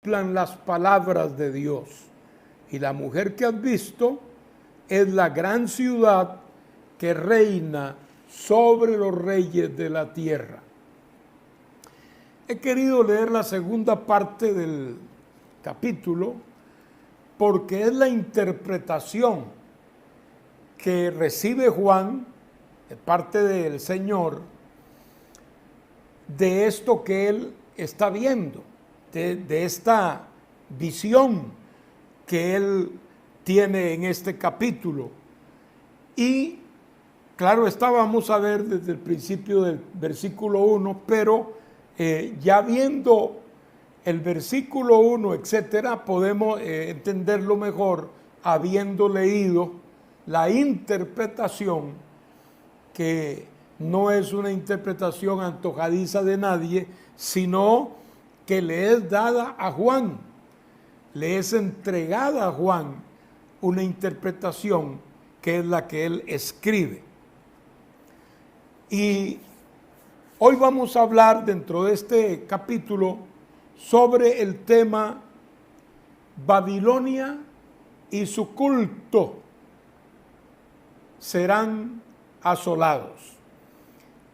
cumplan las palabras de Dios. Y la mujer que has visto es la gran ciudad que reina sobre los reyes de la tierra. He querido leer la segunda parte del capítulo porque es la interpretación que recibe Juan de parte del Señor de esto que él está viendo, de esta visión que él tiene en este capítulo. Y claro, vamos a ver desde el principio del versículo 1, pero ya viendo el versículo 1, etcétera, podemos entenderlo mejor habiendo leído la interpretación, que no es una interpretación antojadiza de nadie, sino que le es dada a Juan, le es entregada a Juan una interpretación que es la que él escribe. Y hoy vamos a hablar dentro de este capítulo sobre el tema Babilonia y su culto serán asolados.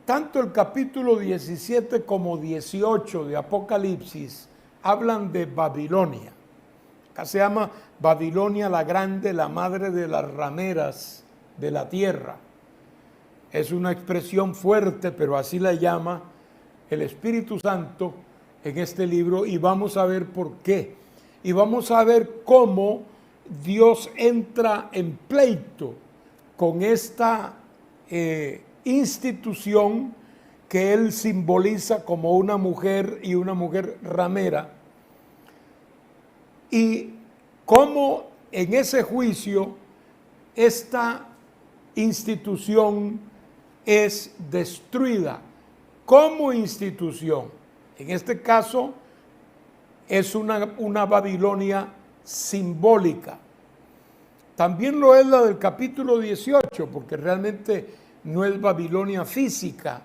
Tanto el capítulo 17 como 18 de Apocalipsis hablan de Babilonia. Acá se llama Babilonia la Grande, la madre de las rameras de la tierra. Es una expresión fuerte, pero así la llama el Espíritu Santo en este libro, y vamos a ver por qué. Y vamos a ver cómo Dios entra en pleito con esta institución que él simboliza como una mujer y una mujer ramera, y cómo en ese juicio esta institución es destruida como institución. En este caso es una Babilonia simbólica. También lo es la del capítulo 18, porque realmente no es Babilonia física,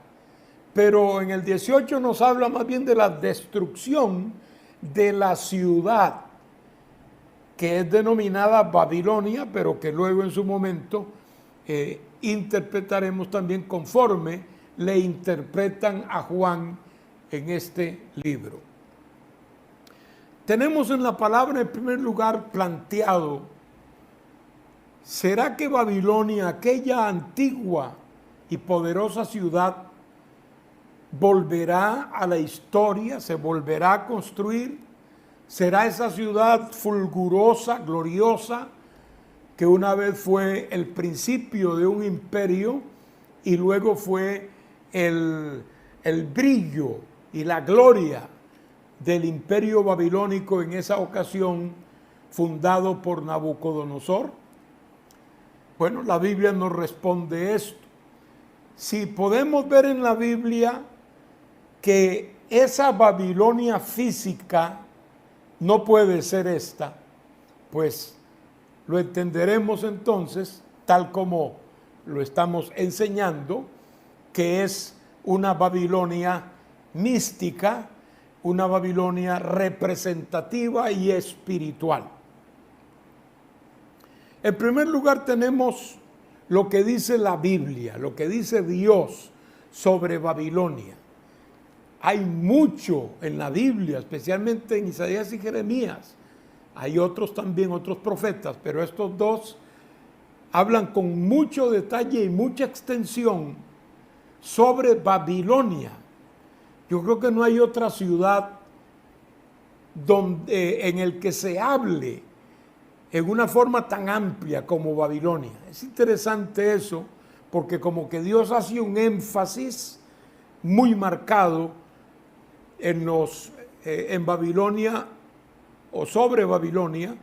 pero en el 18 nos habla más bien de la destrucción de la ciudad, que es denominada Babilonia, pero que luego en su momento interpretaremos también conforme le interpretan a Juan en este libro. Tenemos en la palabra en primer lugar planteado: ¿será que Babilonia, aquella antigua y poderosa ciudad, volverá a la historia, se volverá a construir? ¿Será esa ciudad fulgurosa, gloriosa, que una vez fue el principio de un imperio y luego fue el brillo y la gloria del imperio babilónico en esa ocasión, fundado por Nabucodonosor? Bueno, la Biblia nos responde esto. Si podemos ver en la Biblia que esa Babilonia física no puede ser esta, pues lo entenderemos entonces tal como lo estamos enseñando, que es una Babilonia mística, una Babilonia representativa y espiritual. En primer lugar tenemos lo que dice la Biblia, lo que dice Dios sobre Babilonia. Hay mucho en la Biblia, especialmente en Isaías y Jeremías. Hay otros también, otros profetas, pero estos dos hablan con mucho detalle y mucha extensión sobre Babilonia. Yo creo que no hay otra ciudad en el que se hable en una forma tan amplia como Babilonia. Es interesante eso, porque como que Dios hace un énfasis muy marcado en Babilonia o sobre Babilonia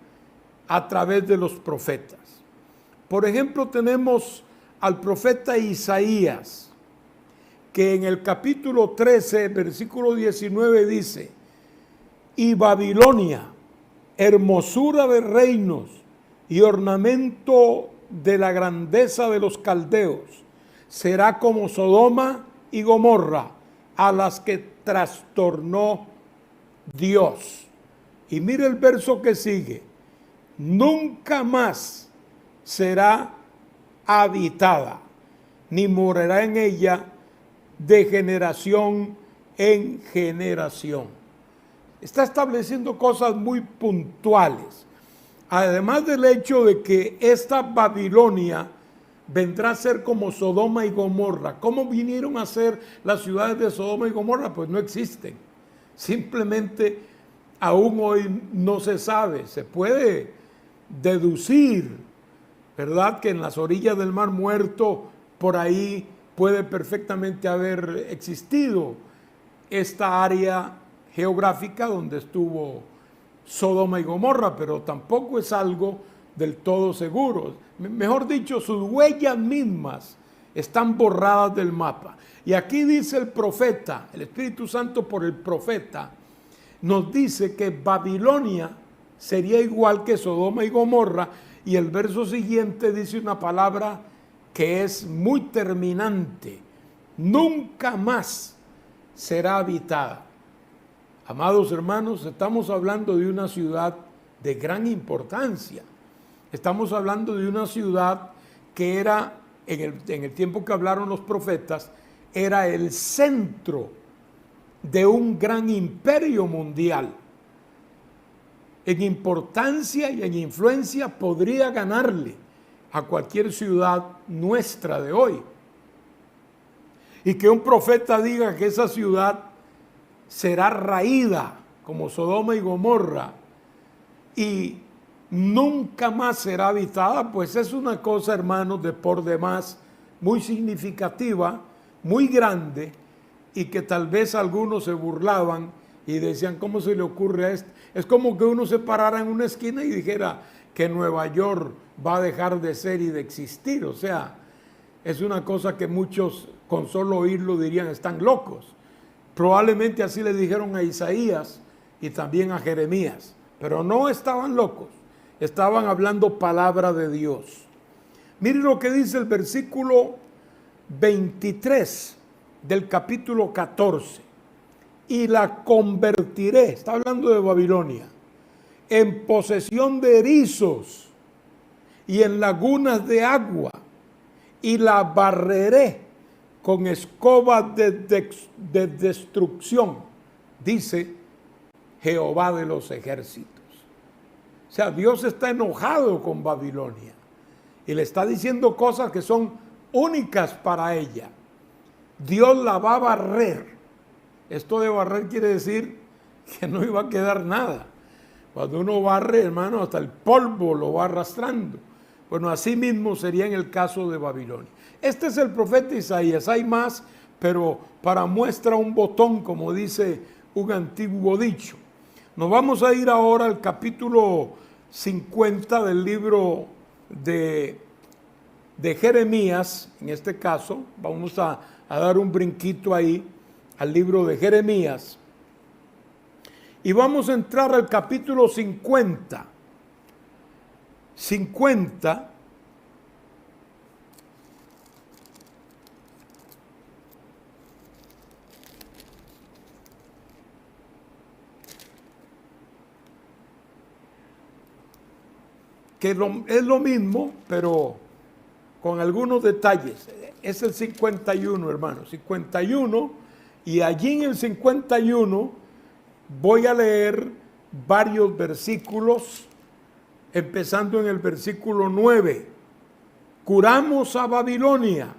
a través de los profetas. Por ejemplo, tenemos al profeta Isaías, que en el capítulo 13, versículo 19 dice: y Babilonia, hermosura de reinos y ornamento de la grandeza de los caldeos, será como Sodoma y Gomorra, a las que trastornó Dios. Y mire el verso que sigue. Nunca más será habitada, ni morará en ella de generación en generación. Está estableciendo cosas muy puntuales. Además del hecho de que esta Babilonia vendrá a ser como Sodoma y Gomorra. ¿Cómo vinieron a ser las ciudades de Sodoma y Gomorra? Pues no existen. Simplemente aún hoy no se sabe. Se puede deducir, ¿verdad?, que en las orillas del Mar Muerto, por ahí puede perfectamente haber existido esta área geográfica donde estuvo Sodoma y Gomorra, pero tampoco es algo del todo seguro. Mejor dicho, sus huellas mismas están borradas del mapa. Y aquí dice el profeta, el Espíritu Santo por el profeta, nos dice que Babilonia sería igual que Sodoma y Gomorra, y el verso siguiente dice una palabra que es muy terminante: nunca más será habitada. Amados hermanos, estamos hablando de una ciudad de gran importancia. Estamos hablando de una ciudad que era, en el tiempo que hablaron los profetas, era el centro de un gran imperio mundial. En importancia y en influencia podría ganarle a cualquier ciudad nuestra de hoy. Y que un profeta diga que esa ciudad será raída como Sodoma y Gomorra y nunca más será habitada, pues es una cosa, hermanos, de por demás muy significativa, muy grande, y que tal vez algunos se burlaban y decían, ¿cómo se le ocurre a esto? Es como que uno se parara en una esquina y dijera que Nueva York va a dejar de ser y de existir. O sea, es una cosa que muchos con solo oírlo dirían, están locos. Probablemente así le dijeron a Isaías y también a Jeremías, pero no estaban locos, estaban hablando palabra de Dios. Miren lo que dice el versículo 23 del capítulo 14. Y la convertiré, está hablando de Babilonia, en posesión de erizos y en lagunas de agua, y la barreré con escobas de destrucción, dice Jehová de los ejércitos. O sea, Dios está enojado con Babilonia y le está diciendo cosas que son únicas para ella. Dios la va a barrer. Esto de barrer quiere decir que no iba a quedar nada. Cuando uno barre, hermano, hasta el polvo lo va arrastrando. Bueno, así mismo sería en el caso de Babilonia. Este es el profeta Isaías. Hay más, pero para muestra un botón, como dice un antiguo dicho. Nos vamos a ir ahora al capítulo 50 del libro de Jeremías. En este caso, vamos a dar un brinquito ahí al libro de Jeremías. Y vamos a entrar al capítulo 50. 50. Que es lo mismo, pero con algunos detalles. Es el 51, hermano. 51. Y allí en el 51 voy a leer varios versículos, empezando en el versículo 9. Curamos a Babilonia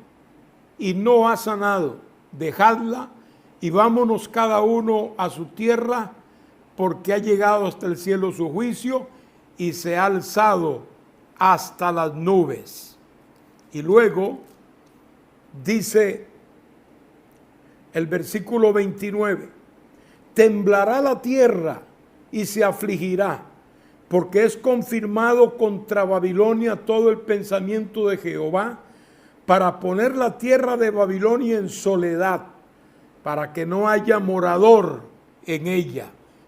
y no ha sanado. Dejadla y vámonos cada uno a su tierra, porque ha llegado hasta el cielo su juicio y se ha alzado hasta las nubes. Y luego dice el versículo 29, temblará la tierra y se afligirá, porque es confirmado contra Babilonia todo el pensamiento de Jehová, para poner la tierra de Babilonia en soledad, para que no haya morador en ella.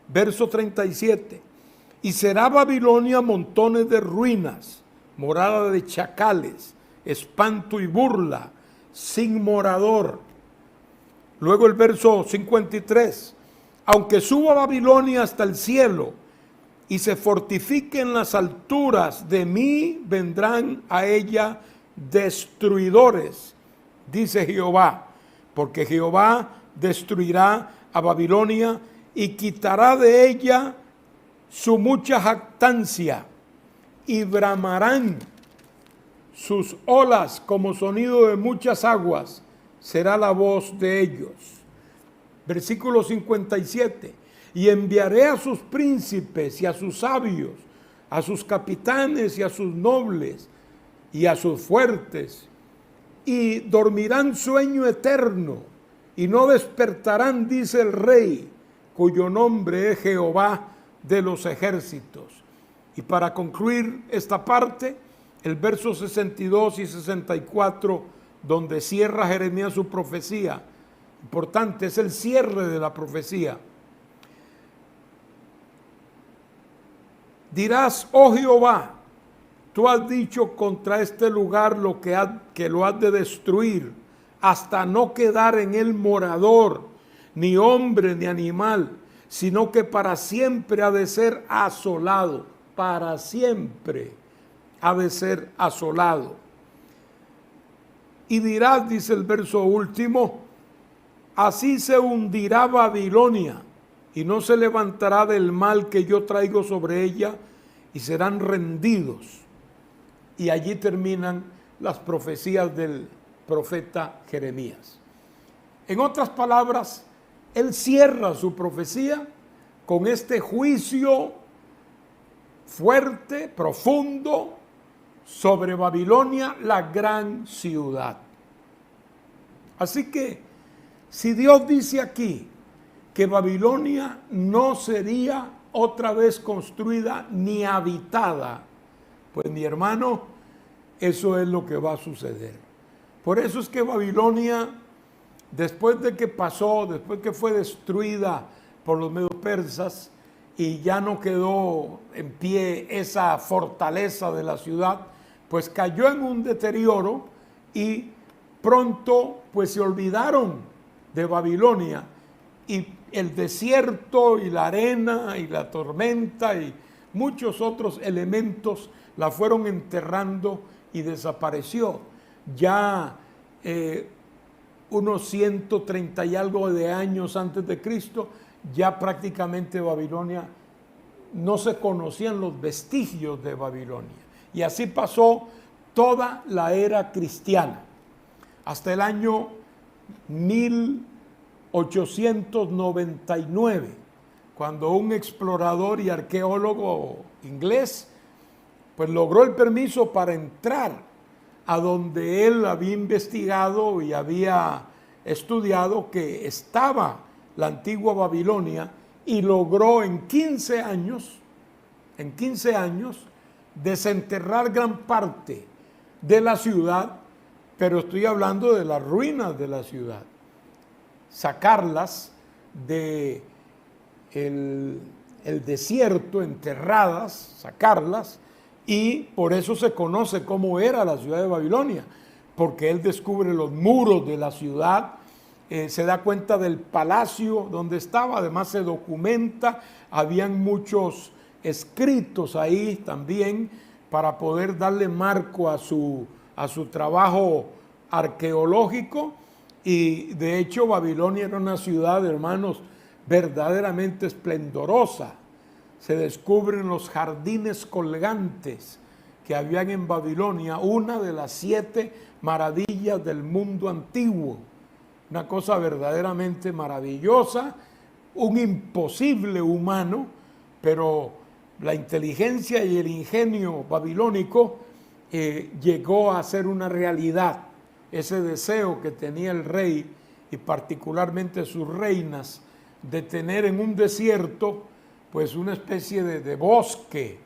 Verso 37, y será Babilonia montones de ruinas, morada de chacales, espanto y burla, sin morador. Luego el verso 53, aunque suba Babilonia hasta el cielo y se fortifique en las alturas, de mí vendrán a ella destruidores, dice Jehová, porque Jehová destruirá a Babilonia y quitará de ella su mucha jactancia, y bramarán sus olas como sonido de muchas aguas, será la voz de ellos. Versículo 57, y enviaré a sus príncipes y a sus sabios, a sus capitanes y a sus nobles y a sus fuertes, y dormirán sueño eterno, y no despertarán, dice el Rey, cuyo nombre es Jehová de los ejércitos. Y para concluir esta parte, el verso 62 y 64, donde cierra Jeremías su profecía, importante, es el cierre de la profecía. Dirás, oh Jehová, tú has dicho contra este lugar que lo has de destruir, hasta no quedar en él morador, ni hombre ni animal, sino que para siempre ha de ser asolado, para siempre ha de ser asolado. Y dirás, dice el verso último, así se hundirá Babilonia, y no se levantará del mal que yo traigo sobre ella, y serán rendidos. Y allí terminan las profecías del profeta Jeremías. En otras palabras, él cierra su profecía con este juicio fuerte, profundo, sobre Babilonia, la gran ciudad. Así que, si Dios dice aquí que Babilonia no sería otra vez construida ni habitada, pues mi hermano, eso es lo que va a suceder. Por eso es que Babilonia, después de que pasó, después que fue destruida por los medo-persas y ya no quedó en pie esa fortaleza de la ciudad, pues cayó en un deterioro y pronto pues se olvidaron de Babilonia, y el desierto y la arena y la tormenta y muchos otros elementos la fueron enterrando y desapareció. Ya unos 130 y algo de años antes de Cristo, ya prácticamente Babilonia, no se conocían los vestigios de Babilonia. Y así pasó toda la era cristiana, hasta el año 1899, cuando un explorador y arqueólogo inglés pues logró el permiso para entrar a donde él había investigado y había estudiado que estaba la antigua Babilonia, y logró en 15 años desenterrar gran parte de la ciudad, pero estoy hablando de las ruinas de la ciudad, sacarlas de el desierto, enterradas, sacarlas, y por eso se conoce cómo era la ciudad de Babilonia, porque él descubre los muros de la ciudad, se da cuenta del palacio donde estaba, además se documenta, habían muchos escritos ahí también para poder darle marco a su trabajo arqueológico. Y de hecho Babilonia era una ciudad, hermanos, verdaderamente esplendorosa. Se descubren los jardines colgantes que habían en Babilonia, una de las 7 maravillas del mundo antiguo. Una cosa verdaderamente maravillosa, un imposible humano, pero la inteligencia y el ingenio babilónico llegó a ser una realidad. Ese deseo que tenía el rey y particularmente sus reinas de tener en un desierto pues una especie de bosque,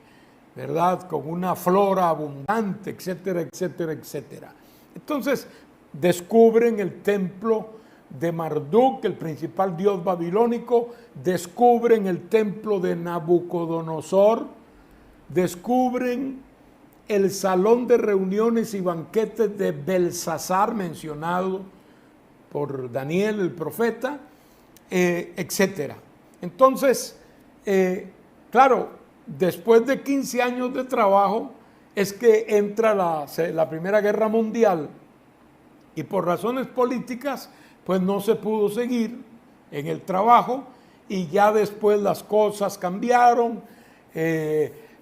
¿verdad? Con una flora abundante, etcétera, etcétera, etcétera. Entonces descubren el templo de Marduk, el principal dios babilónico, descubren el templo de Nabucodonosor, descubren el salón de reuniones y banquetes de Belsasar, mencionado por Daniel el profeta, etcétera. Entonces, claro, después de 15 años de trabajo, es que entra la Primera Guerra Mundial y por razones políticas, pues no se pudo seguir en el trabajo y ya después las cosas cambiaron,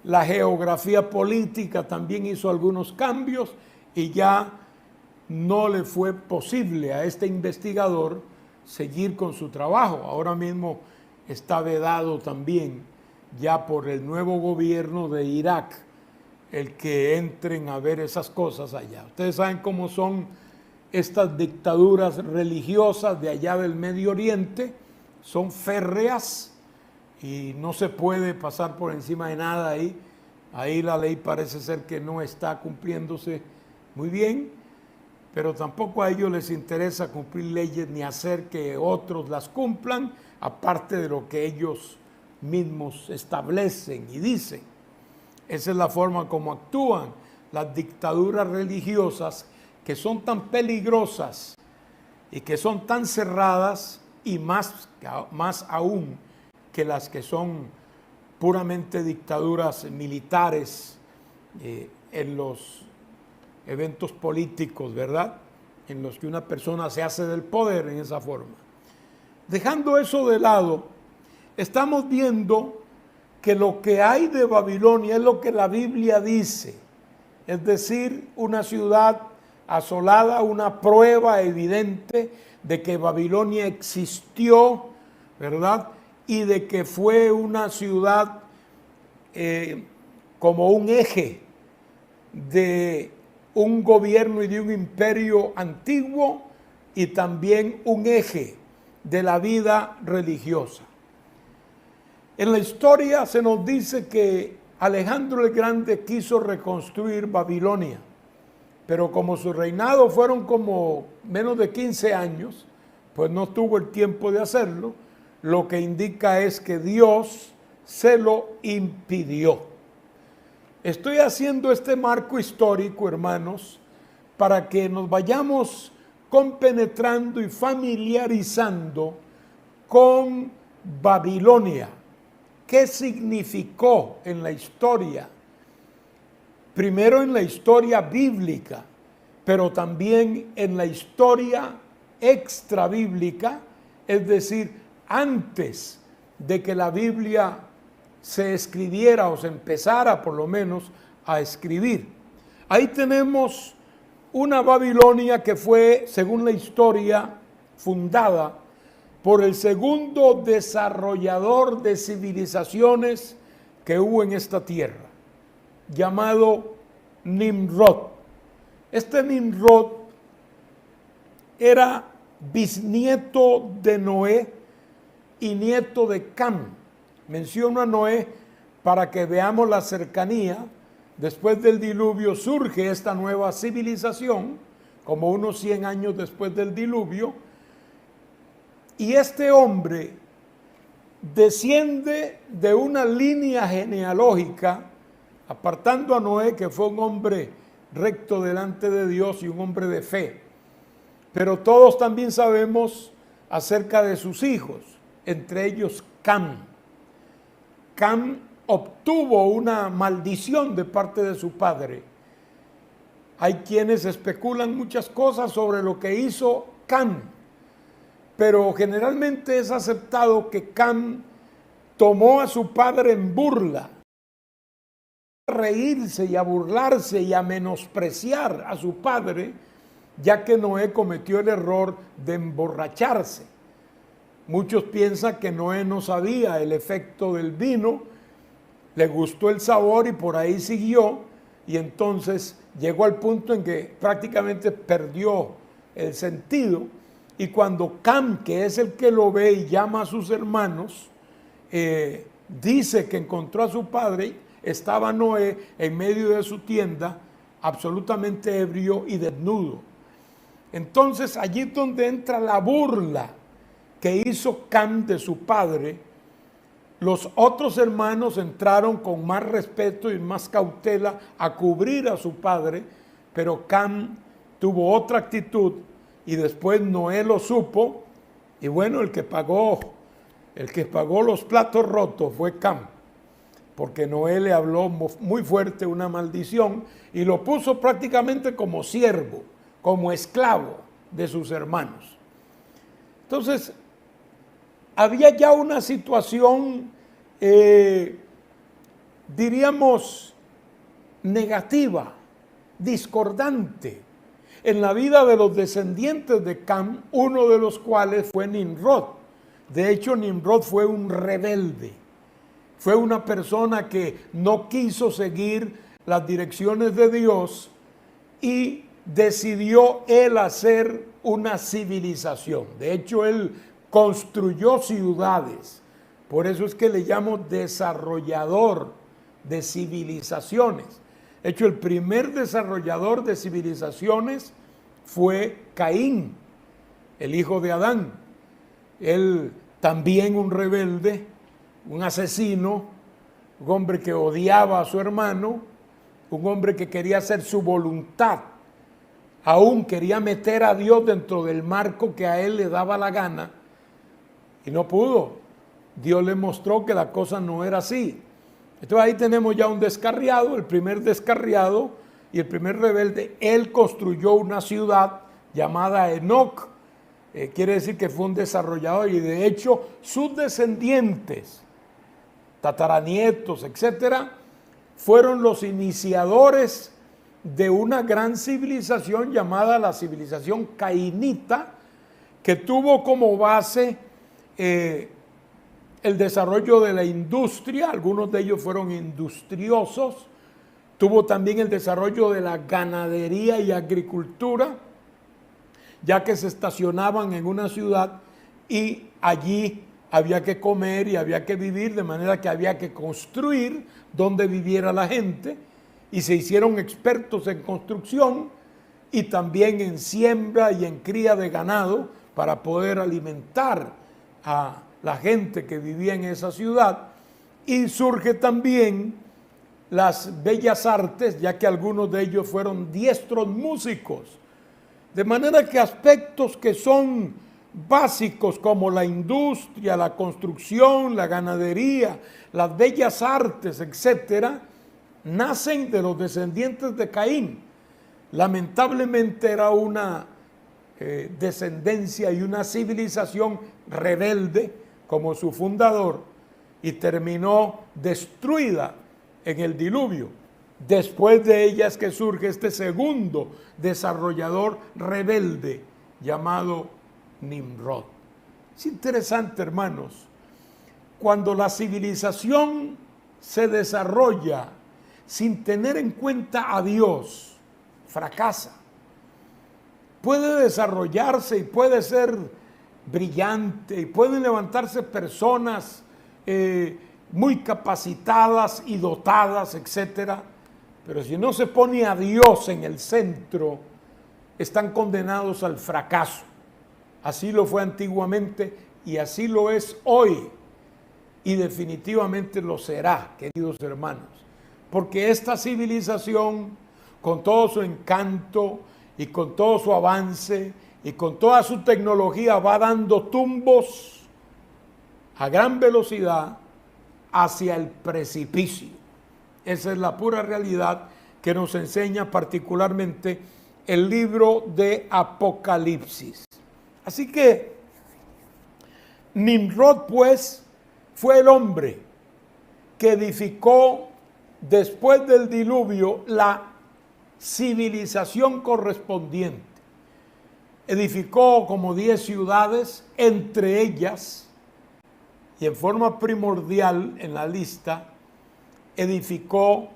la geografía política también hizo algunos cambios y ya no le fue posible a este investigador seguir con su trabajo. Ahora mismo está vedado también ya por el nuevo gobierno de Irak el que entren a ver esas cosas allá. Ustedes saben cómo son estas dictaduras religiosas de allá del Medio Oriente, son férreas y no se puede pasar por encima de nada ahí. Ahí la ley parece ser que no está cumpliéndose muy bien, pero tampoco a ellos les interesa cumplir leyes ni hacer que otros las cumplan, aparte de lo que ellos mismos establecen y dicen. Esa es la forma como actúan las dictaduras religiosas, que son tan peligrosas y que son tan cerradas, y más aún que las que son puramente dictaduras militares en los eventos políticos, ¿verdad? En los que una persona se hace del poder en esa forma. Dejando eso de lado, estamos viendo que lo que hay de Babilonia es lo que la Biblia dice, es decir, una ciudad asolada, una prueba evidente de que Babilonia existió, ¿verdad? Y de que fue una ciudad como un eje de un gobierno y de un imperio antiguo y también un eje de la vida religiosa. En la historia se nos dice que Alejandro el Grande quiso reconstruir Babilonia, pero como su reinado fueron como menos de 15 años, pues no tuvo el tiempo de hacerlo, lo que indica es que Dios se lo impidió. Estoy haciendo este marco histórico, hermanos, para que nos vayamos compenetrando y familiarizando con Babilonia. ¿Qué significó en la historia? Primero en la historia bíblica, pero también en la historia extrabíblica, es decir, antes de que la Biblia se escribiera o se empezara por lo menos a escribir. Ahí tenemos una Babilonia que fue, según la historia, fundada por el segundo desarrollador de civilizaciones que hubo en esta tierra, llamado Nimrod. Este Nimrod era bisnieto de Noé y nieto de Cam. Menciono a Noé para que veamos la cercanía. Después del diluvio surge esta nueva civilización, como unos 100 años después del diluvio, y este hombre desciende de una línea genealógica, apartando a Noé, que fue un hombre recto delante de Dios y un hombre de fe. Pero todos también sabemos acerca de sus hijos, entre ellos Cam. Cam obtuvo una maldición de parte de su padre. Hay quienes especulan muchas cosas sobre lo que hizo Cam, pero generalmente es aceptado que Cam tomó a su padre en burla, a reírse y a burlarse y a menospreciar a su padre, ya que Noé cometió el error de emborracharse. Muchos piensan que Noé no sabía el efecto del vino, le gustó el sabor y por ahí siguió, y entonces llegó al punto en que prácticamente perdió el sentido. Y cuando Cam, que es el que lo ve y llama a sus hermanos, dice que encontró a su padre, estaba Noé en medio de su tienda, absolutamente ebrio y desnudo. Entonces allí es donde entra la burla que hizo Cam de su padre. Los otros hermanos entraron con más respeto y más cautela a cubrir a su padre, pero Cam tuvo otra actitud y después Noé lo supo, y bueno, el que pagó los platos rotos fue Cam. porque Noé le habló muy fuerte una maldición y lo puso prácticamente como siervo, como esclavo de sus hermanos. Entonces, había ya una situación, diríamos, negativa, discordante, en la vida de los descendientes de Cam, uno de los cuales fue Nimrod. De hecho, Nimrod fue un rebelde, fue una persona que no quiso seguir las direcciones de Dios y decidió él hacer una civilización. De hecho, él construyó ciudades. Por eso es que le llamo desarrollador de civilizaciones. De hecho, el primer desarrollador de civilizaciones fue Caín, el hijo de Adán. Él también un rebelde, un asesino, un hombre que odiaba a su hermano, un hombre que quería hacer su voluntad. Aún quería meter a Dios dentro del marco que a él le daba la gana y no pudo. Dios le mostró que la cosa no era así. Entonces ahí tenemos ya un descarriado, el primer descarriado y el primer rebelde. Él construyó una ciudad llamada Enoc. Quiere decir que fue un desarrollador y de hecho sus descendientes, tataranietos, etcétera, fueron los iniciadores de una gran civilización llamada la civilización cainita, que tuvo como base el desarrollo de la industria. Algunos de ellos fueron industriosos. Tuvo también el desarrollo de la ganadería y agricultura, ya que se estacionaban en una ciudad y allí había que comer y había que vivir, de manera que había que construir donde viviera la gente, y se hicieron expertos en construcción y también en siembra y en cría de ganado para poder alimentar a la gente que vivía en esa ciudad. Y surge también las bellas artes, ya que algunos de ellos fueron diestros músicos, de manera que aspectos que son básicos como la industria, la construcción, la ganadería, las bellas artes, etcétera, nacen de los descendientes de Caín. Lamentablemente era una descendencia y una civilización rebelde como su fundador y terminó destruida en el diluvio. Después de ella es que surge este segundo desarrollador rebelde llamado Nimrod. Es interesante, hermanos, cuando la civilización se desarrolla sin tener en cuenta a Dios, fracasa. Puede desarrollarse y puede ser brillante y pueden levantarse personas muy capacitadas y dotadas, etcétera, pero si no se pone a Dios en el centro, están condenados al fracaso. Así lo fue antiguamente y así lo es hoy, y definitivamente lo será, queridos hermanos, porque esta civilización, con todo su encanto y con todo su avance y con toda su tecnología, va dando tumbos a gran velocidad hacia el precipicio. Esa es la pura realidad que nos enseña particularmente el libro de Apocalipsis. Así que Nimrod, pues, fue el hombre que edificó después del diluvio la civilización correspondiente. Edificó como 10 ciudades, entre ellas, y en forma primordial en la lista, edificó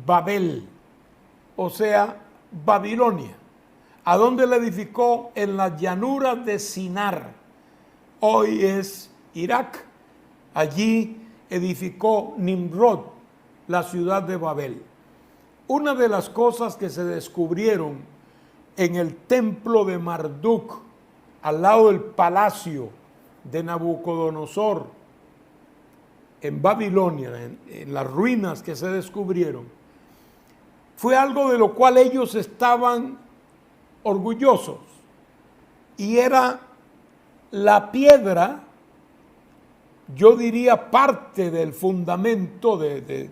Babel, o sea, Babilonia. ¿A dónde la edificó? En las llanuras de Sinar. Hoy es Irak. Allí edificó Nimrod la ciudad de Babel. Una de las cosas que se descubrieron en el templo de Marduk, al lado del palacio de Nabucodonosor, en Babilonia, en las ruinas que se descubrieron, fue algo de lo cual ellos estaban orgullosos, y era la piedra yo diría parte del fundamento de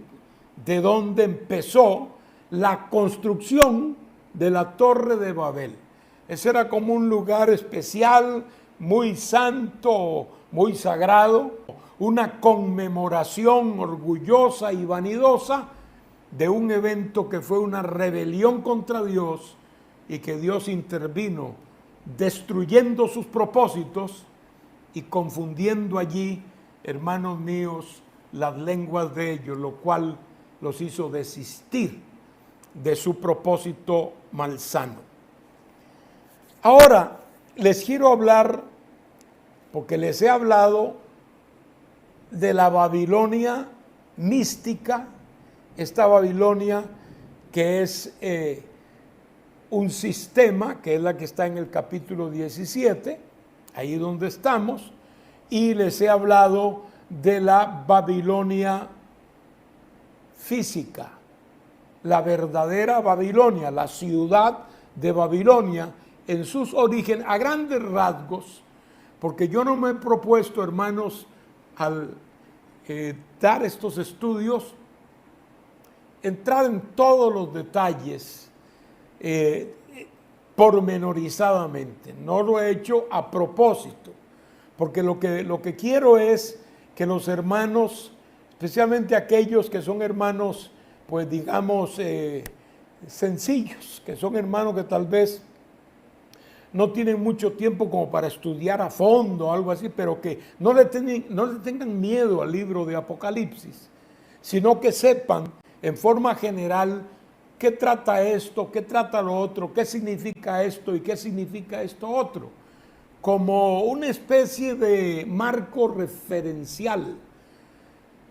donde empezó la construcción de la Torre de Babel. Ese era como un lugar especial, muy santo, muy sagrado, una conmemoración orgullosa y vanidosa de un evento que fue una rebelión contra Dios y que Dios intervino destruyendo sus propósitos y confundiendo allí, hermanos míos, las lenguas de ellos, lo cual los hizo desistir de su propósito malsano. Ahora les quiero hablar, porque les he hablado de la Babilonia mística, esta Babilonia que es un sistema, que es la que está en el capítulo 17, ahí donde estamos, y les he hablado de la Babilonia física, la verdadera Babilonia, la ciudad de Babilonia en sus orígenes, a grandes rasgos, porque yo no me he propuesto, hermanos, al dar estos estudios, entrar en todos los detalles pormenorizadamente. No lo he hecho a propósito, porque lo que quiero es que los hermanos, especialmente aquellos que son hermanos, pues digamos, sencillos, que son hermanos que tal vez no tienen mucho tiempo como para estudiar a fondo o algo así, pero que no le tengan miedo al libro de Apocalipsis, sino que sepan en forma general qué trata esto, qué trata lo otro, qué significa esto y qué significa esto otro, como una especie de marco referencial,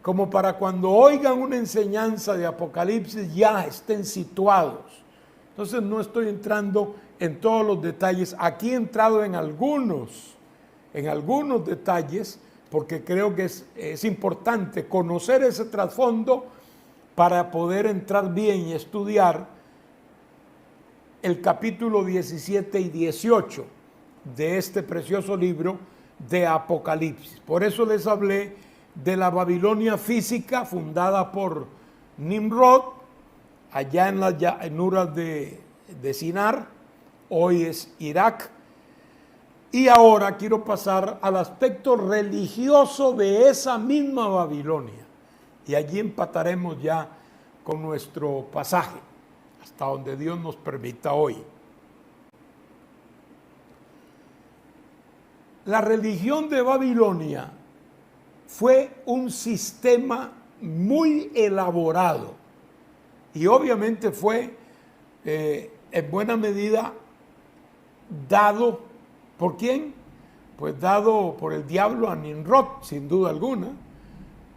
como para cuando oigan una enseñanza de Apocalipsis ya estén situados. Entonces no estoy entrando en todos los detalles. Aquí he entrado en algunos detalles, porque creo que es importante conocer ese trasfondo para poder entrar bien y estudiar el capítulo 17 y 18 de este precioso libro de Apocalipsis. Por eso les hablé de la Babilonia física fundada por Nimrod, allá en las llanuras de Sinar, hoy es Irak. Y ahora quiero pasar al aspecto religioso de esa misma Babilonia. Y allí empataremos ya con nuestro pasaje, hasta donde Dios nos permita hoy. La religión de Babilonia fue un sistema muy elaborado y obviamente fue en buena medida dado ¿por quién? Pues dado por el diablo a Nimrod, sin duda alguna,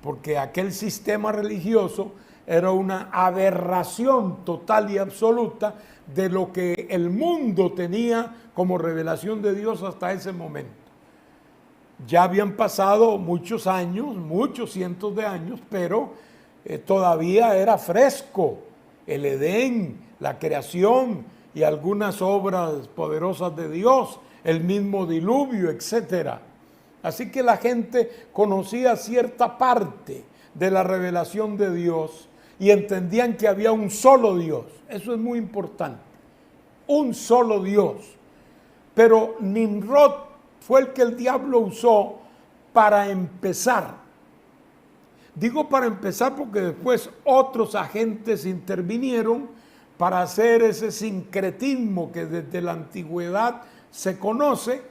porque aquel sistema religioso era una aberración total y absoluta de lo que el mundo tenía como revelación de Dios hasta ese momento. Ya habían pasado muchos años, muchos cientos de años, pero todavía era fresco el Edén, la creación y algunas obras poderosas de Dios, el mismo diluvio, etcétera. Así que la gente conocía cierta parte de la revelación de Dios y entendían que había un solo Dios. Eso es muy importante. Un solo Dios. Pero Nimrod fue el que el diablo usó para empezar. Digo para empezar porque después otros agentes intervinieron para hacer ese sincretismo que desde la antigüedad se conoce,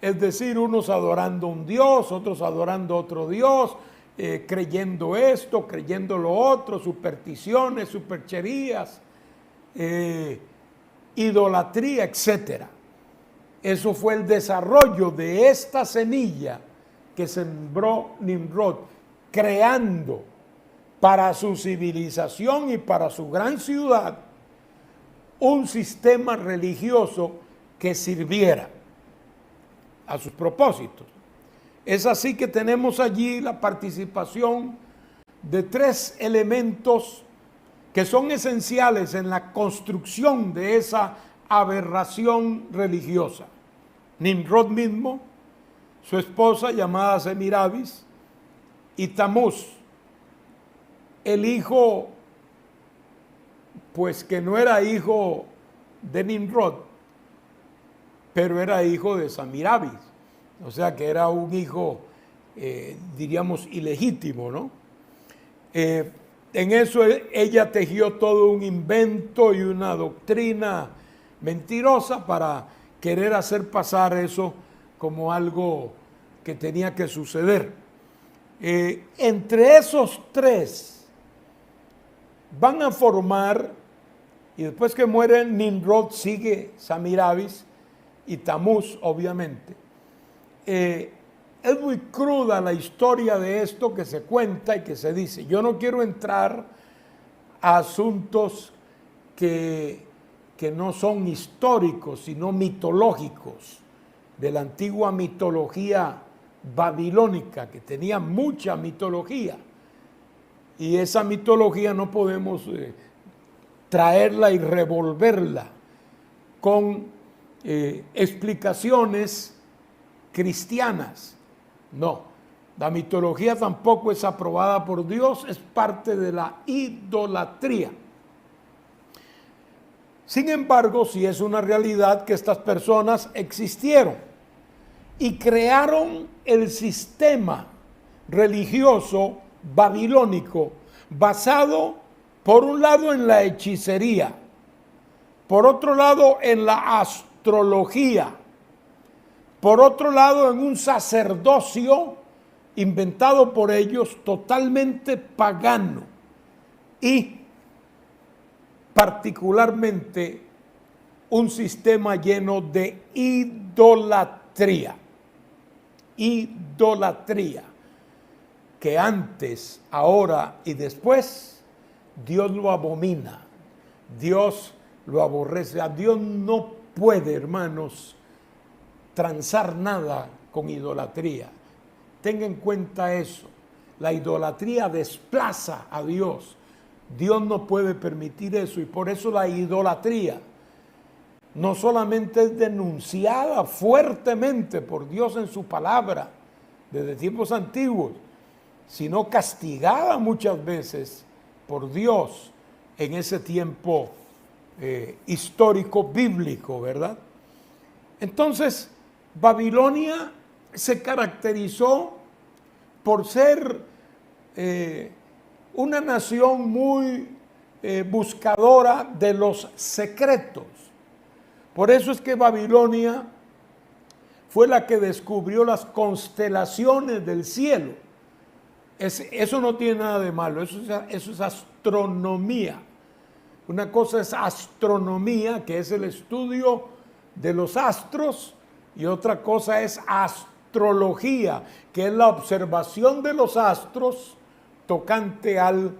es decir, unos adorando un Dios, otros adorando otro Dios, creyendo esto, creyendo lo otro, supersticiones, supercherías, idolatría, etcétera. Eso fue el desarrollo de esta semilla que sembró Nimrod, creando para su civilización y para su gran ciudad un sistema religioso que sirviera a sus propósitos. Es así que tenemos allí la participación de tres elementos que son esenciales en la construcción de esa aberración religiosa. Nimrod mismo, su esposa llamada Semiramis, y Tamuz, el hijo, pues que no era hijo de Nimrod, pero era hijo de Samiramis, o sea que era un hijo, diríamos, ilegítimo, ¿no? En eso ella tejió todo un invento y una doctrina mentirosa para querer hacer pasar eso como algo que tenía que suceder. Entre esos tres van a formar, y después que muere Nimrod sigue Samiramis y Tamuz, obviamente. Es muy cruda la historia de esto que se cuenta y que se dice. Yo no quiero entrar a asuntos que no son históricos, sino mitológicos, de la antigua mitología babilónica, que tenía mucha mitología. Y esa mitología no podemos traerla y revolverla con explicaciones cristianas. No, la mitología tampoco es aprobada por Dios, es parte de la idolatría. Sin embargo, sí es una realidad que estas personas existieron y crearon el sistema religioso babilónico basado, por un lado, en la hechicería, por otro lado, en la astrología, por otro lado, en un sacerdocio inventado por ellos totalmente pagano y particularmente un sistema lleno de idolatría. Idolatría, que antes, ahora y después, Dios lo abomina, Dios lo aborrece. A Dios no puede, hermanos, transar nada con idolatría. Tenga en cuenta eso. La idolatría desplaza a Dios. Dios no puede permitir eso, y por eso la idolatría no solamente es denunciada fuertemente por Dios en su palabra desde tiempos antiguos, sino castigada muchas veces por Dios en ese tiempo histórico bíblico, ¿verdad? Entonces, Babilonia se caracterizó por ser una nación muy buscadora de los secretos. Por eso es que Babilonia fue la que descubrió las constelaciones del cielo. Eso no tiene nada de malo, eso es astronomía. Una cosa es astronomía, que es el estudio de los astros, y otra cosa es astrología, que es la observación de los astros tocante al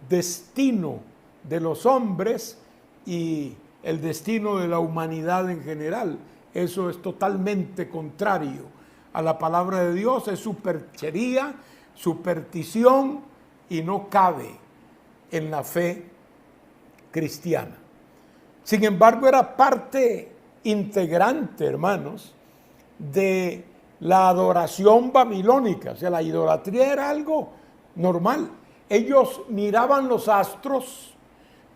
destino de los hombres y el destino de la humanidad en general. Eso es totalmente contrario a la palabra de Dios, es superchería, superstición, y no cabe en la fe cristiana. Sin embargo, era parte integrante, hermanos, de la adoración babilónica. O sea, la idolatría era algo normal. Ellos miraban los astros,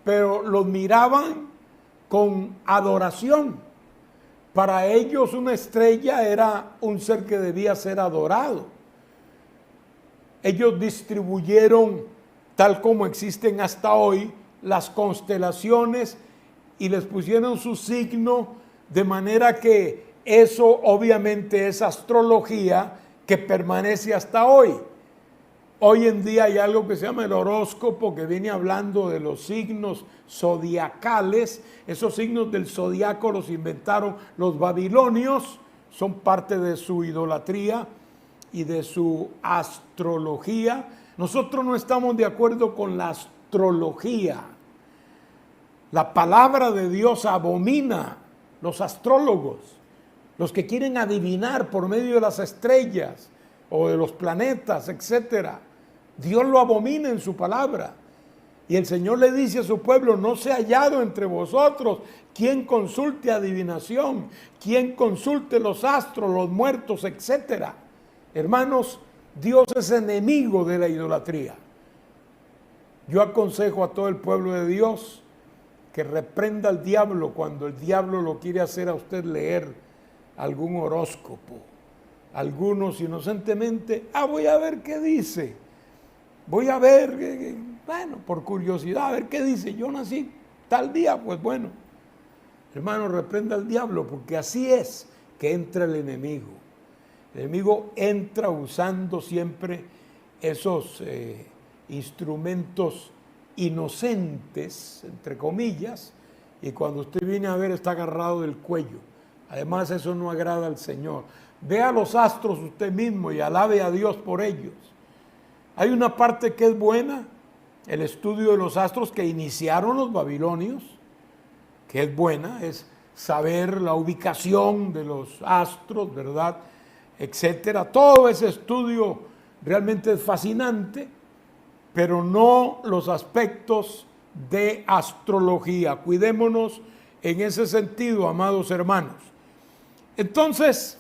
pero los miraban con adoración. Para ellos una estrella era un ser que debía ser adorado. Ellos distribuyeron, tal como existen hasta hoy, las constelaciones y les pusieron su signo, de manera que eso obviamente es astrología que permanece hasta hoy. Hoy en día hay algo que se llama el horóscopo, que viene hablando de los signos zodiacales. Esos signos del zodiaco los inventaron los babilonios, son parte de su idolatría y de su astrología. Nosotros no estamos de acuerdo con la astrología. La palabra de Dios abomina los astrólogos, los que quieren adivinar por medio de las estrellas o de los planetas, etcétera. Dios lo abomina en su palabra. Y el Señor le dice a su pueblo: no se ha hallado entre vosotros quien consulte adivinación, quien consulte los astros, los muertos, etcétera. Hermanos, Dios es enemigo de la idolatría. Yo aconsejo a todo el pueblo de Dios que reprenda al diablo cuando el diablo lo quiere hacer a usted leer algún horóscopo. Algunos inocentemente, voy a ver qué dice. Voy a ver, bueno, por curiosidad, a ver qué dice. Yo nací tal día, pues bueno. Hermano, reprenda al diablo, porque así es que entra el enemigo. El enemigo entra usando siempre esos instrumentos inocentes, entre comillas, y cuando usted viene a ver está agarrado del cuello. Además, eso no agrada al Señor. Vea los astros usted mismo y alabe a Dios por ellos. Hay una parte que es buena, el estudio de los astros que iniciaron los babilonios, que es buena, es saber la ubicación de los astros, ¿verdad?, etcétera. Todo ese estudio realmente es fascinante, pero no los aspectos de astrología. Cuidémonos en ese sentido, amados hermanos. Entonces,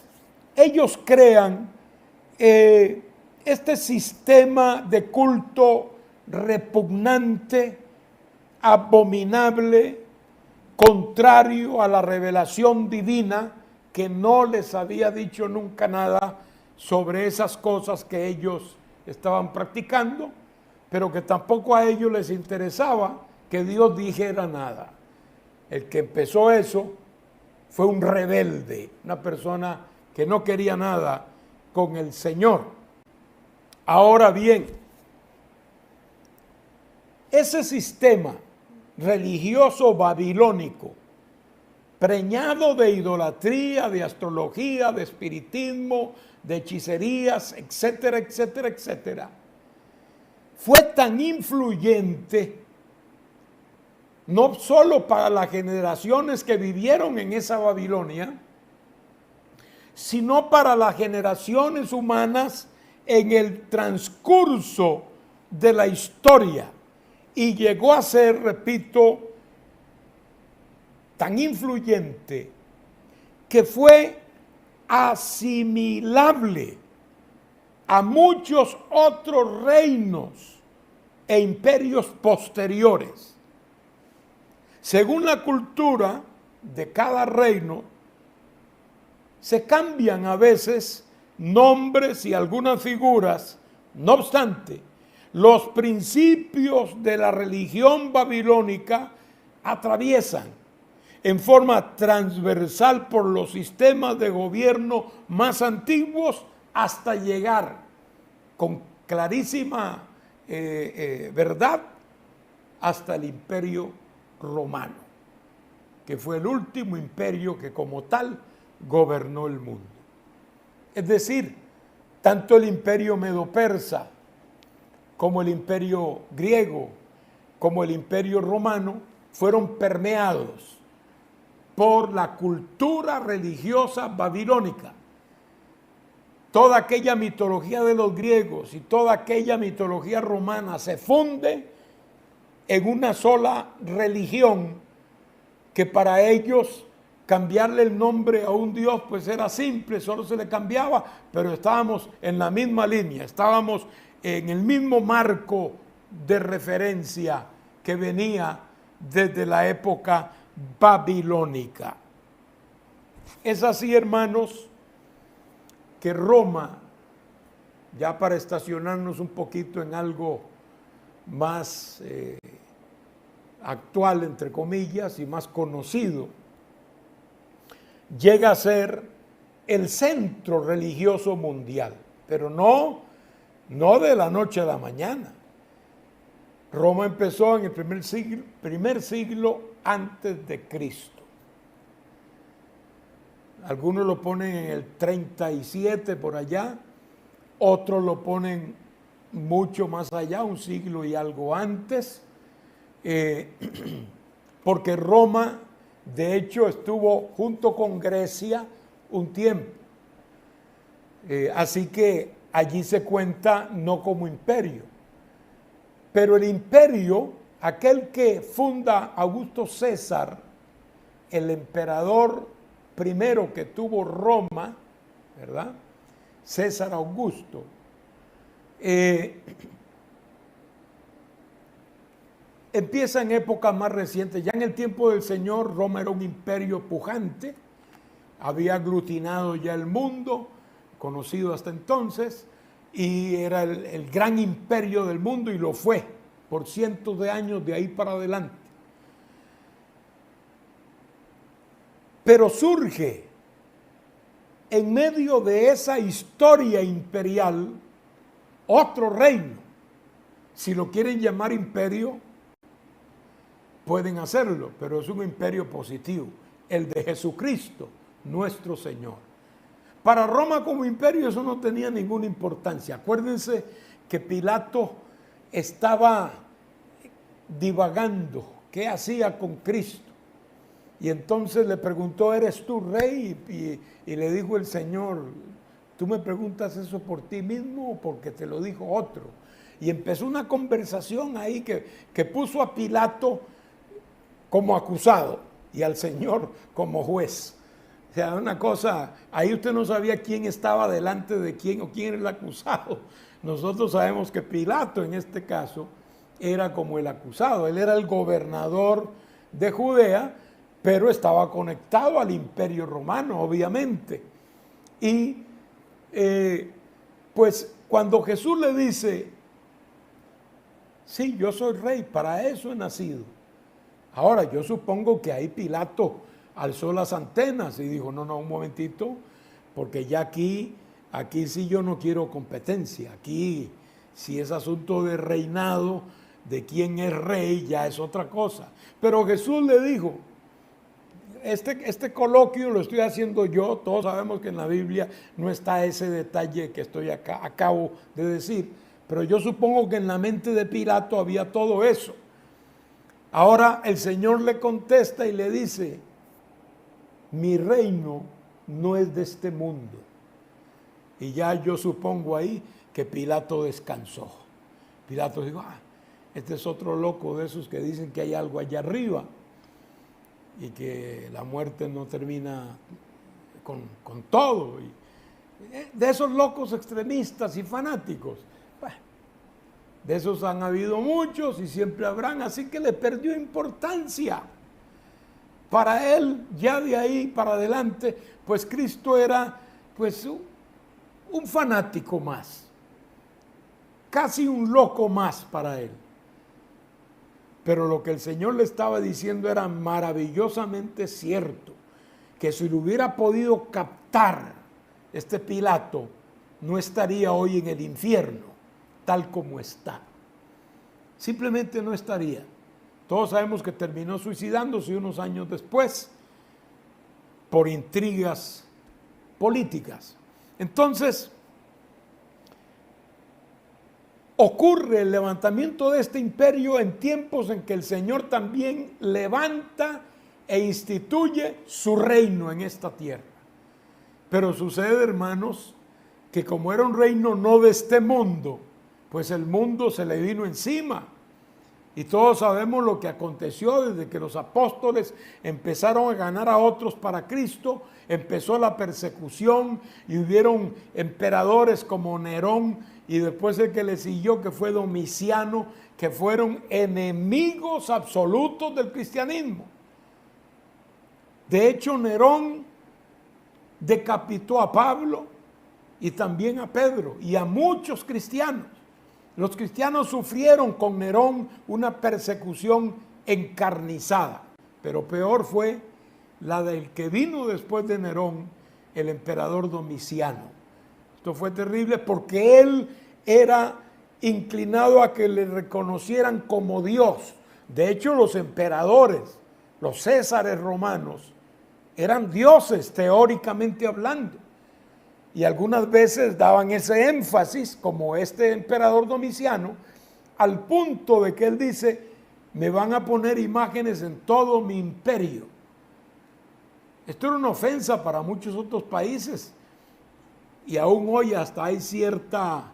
ellos crean este sistema de culto repugnante, abominable, contrario a la revelación divina, que no les había dicho nunca nada sobre esas cosas que ellos estaban practicando, pero que tampoco a ellos les interesaba que Dios dijera nada. El que empezó eso fue un rebelde, una persona que no quería nada con el Señor. Ahora bien, ese sistema religioso babilónico, preñado de idolatría, de astrología, de espiritismo, de hechicerías, etcétera, etcétera, etcétera, fue tan influyente, no solo para las generaciones que vivieron en esa Babilonia, sino para las generaciones humanas en el transcurso de la historia. Y llegó a ser, repito, tan influyente que fue asimilable a muchos otros reinos e imperios posteriores. Según la cultura de cada reino, se cambian a veces nombres y algunas figuras. No obstante, los principios de la religión babilónica atraviesan en forma transversal por los sistemas de gobierno más antiguos hasta llegar con clarísima verdad hasta el Imperio Romano, que fue el último imperio que como tal gobernó el mundo. Es decir, tanto el Imperio Medo-Persa como el Imperio griego, como el Imperio romano, fueron permeados por la cultura religiosa babilónica. Toda aquella mitología de los griegos y toda aquella mitología romana se funde en una sola religión, que para ellos cambiarle el nombre a un Dios pues era simple, solo se le cambiaba, pero estábamos en la misma línea, estábamos en el mismo marco de referencia que venía desde la época babilónica. Es así, hermanos, que Roma, ya para estacionarnos un poquito en algo más actual, entre comillas, y más conocido, llega a ser el centro religioso mundial, pero no de la noche a la mañana. Roma empezó en el primer siglo antes de Cristo. Algunos lo ponen en el 37 por allá, otros lo ponen mucho más allá, un siglo y algo antes, porque Roma, de hecho, estuvo junto con Grecia un tiempo. Así que allí se cuenta no como imperio. Pero el imperio, aquel que funda Augusto César, el emperador primero que tuvo Roma, ¿verdad? César Augusto, Empieza en épocas más recientes. Ya en el tiempo del Señor, Roma era un imperio pujante, había aglutinado ya el mundo, conocido hasta entonces, y era el gran imperio del mundo, y lo fue por cientos de años de ahí para adelante. Pero surge en medio de esa historia imperial otro reino. Si lo quieren llamar imperio, pueden hacerlo, pero es un imperio positivo, el de Jesucristo, nuestro Señor. Para Roma como imperio eso no tenía ninguna importancia. Acuérdense que Pilato estaba divagando qué hacía con Cristo. Y entonces le preguntó, ¿eres tú rey? Y le dijo el Señor, ¿tú me preguntas eso por ti mismo o porque te lo dijo otro? Y empezó una conversación ahí que puso a Pilato como acusado y al Señor como juez. O sea, una cosa, ahí usted no sabía quién estaba delante de quién o quién era el acusado. Nosotros sabemos que Pilato en este caso era como el acusado. Él era el gobernador de Judea, pero estaba conectado al imperio romano, obviamente. Y pues cuando Jesús le dice, sí, yo soy rey, para eso he nacido. Ahora, yo supongo que ahí Pilato alzó las antenas y dijo, no, un momentito, porque ya aquí sí yo no quiero competencia. Aquí, si es asunto de reinado, de quién es rey, ya es otra cosa. Pero Jesús le dijo, este coloquio lo estoy haciendo yo, todos sabemos que en la Biblia no está ese detalle que acabo de decir, pero yo supongo que en la mente de Pilato había todo eso. Ahora el Señor le contesta y le dice, mi reino no es de este mundo. Y ya yo supongo ahí que Pilato descansó. Pilato dijo, este es otro loco de esos que dicen que hay algo allá arriba y que la muerte no termina con todo. Y de esos locos extremistas y fanáticos. De esos han habido muchos y siempre habrán, así que le perdió importancia. Para él, ya de ahí para adelante, pues Cristo era pues un fanático más, casi un loco más para él. Pero lo que el Señor le estaba diciendo era maravillosamente cierto, que si lo hubiera podido captar este Pilato, no estaría hoy en el infierno, tal como está. Simplemente no estaría. Todos sabemos que terminó suicidándose unos años después por intrigas políticas. Entonces, ocurre el levantamiento de este imperio en tiempos en que el Señor también levanta e instituye su reino en esta tierra. Pero sucede, hermanos, que como era un reino no de este mundo, pues el mundo se le vino encima. Y todos sabemos lo que aconteció desde que los apóstoles empezaron a ganar a otros para Cristo, empezó la persecución y hubieron emperadores como Nerón y después el que le siguió, que fue Domiciano, que fueron enemigos absolutos del cristianismo. De hecho, Nerón decapitó a Pablo y también a Pedro y a muchos cristianos. Los cristianos sufrieron con Nerón una persecución encarnizada, pero peor fue la del que vino después de Nerón, el emperador Domiciano. Esto fue terrible porque él era inclinado a que le reconocieran como Dios. De hecho, los emperadores, los césares romanos, eran dioses teóricamente hablando. Y algunas veces daban ese énfasis, como este emperador Domiciano, al punto de que él dice, me van a poner imágenes en todo mi imperio. Esto era una ofensa para muchos otros países. Y aún hoy hasta hay cierta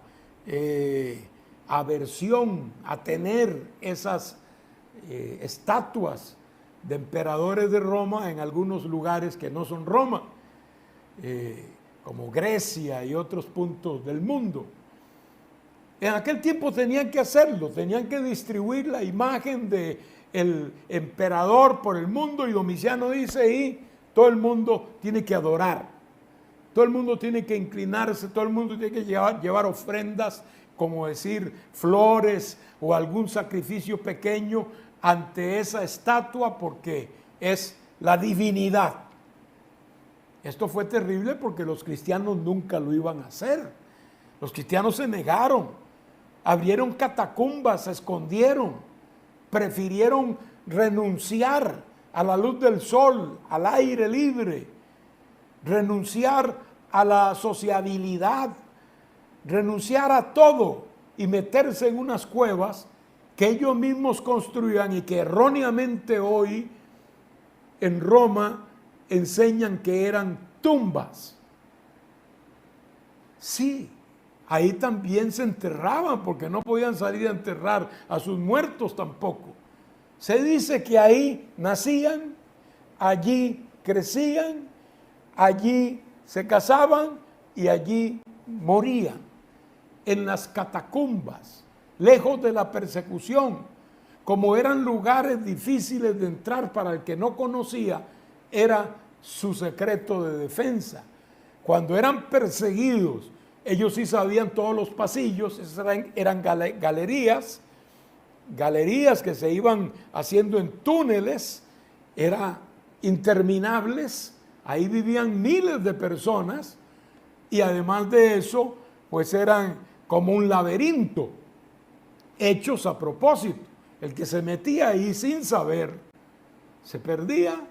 aversión a tener esas estatuas de emperadores de Roma en algunos lugares que no son Roma. Como Grecia y otros puntos del mundo. En aquel tiempo tenían que hacerlo, tenían que distribuir la imagen de el emperador por el mundo, y Domiciano dice, y todo el mundo tiene que adorar, todo el mundo tiene que inclinarse, todo el mundo tiene que llevar ofrendas, como decir flores o algún sacrificio pequeño ante esa estatua, porque es la divinidad. Esto fue terrible porque los cristianos nunca lo iban a hacer. Los cristianos se negaron, abrieron catacumbas, se escondieron, prefirieron renunciar a la luz del sol, al aire libre, renunciar a la sociabilidad, renunciar a todo y meterse en unas cuevas que ellos mismos construían y que erróneamente hoy en Roma enseñan que eran tumbas. Sí, ahí también se enterraban porque no podían salir a enterrar a sus muertos tampoco. Se dice que ahí nacían, allí crecían, allí se casaban y allí morían. En las catacumbas, lejos de la persecución, como eran lugares difíciles de entrar para el que no conocía, era su secreto de defensa. Cuando eran perseguidos, ellos sí sabían todos los pasillos, eran galerías que se iban haciendo en túneles, eran interminables, ahí vivían miles de personas, y además de eso, pues eran como un laberinto, hechos a propósito. El que se metía ahí sin saber, se perdía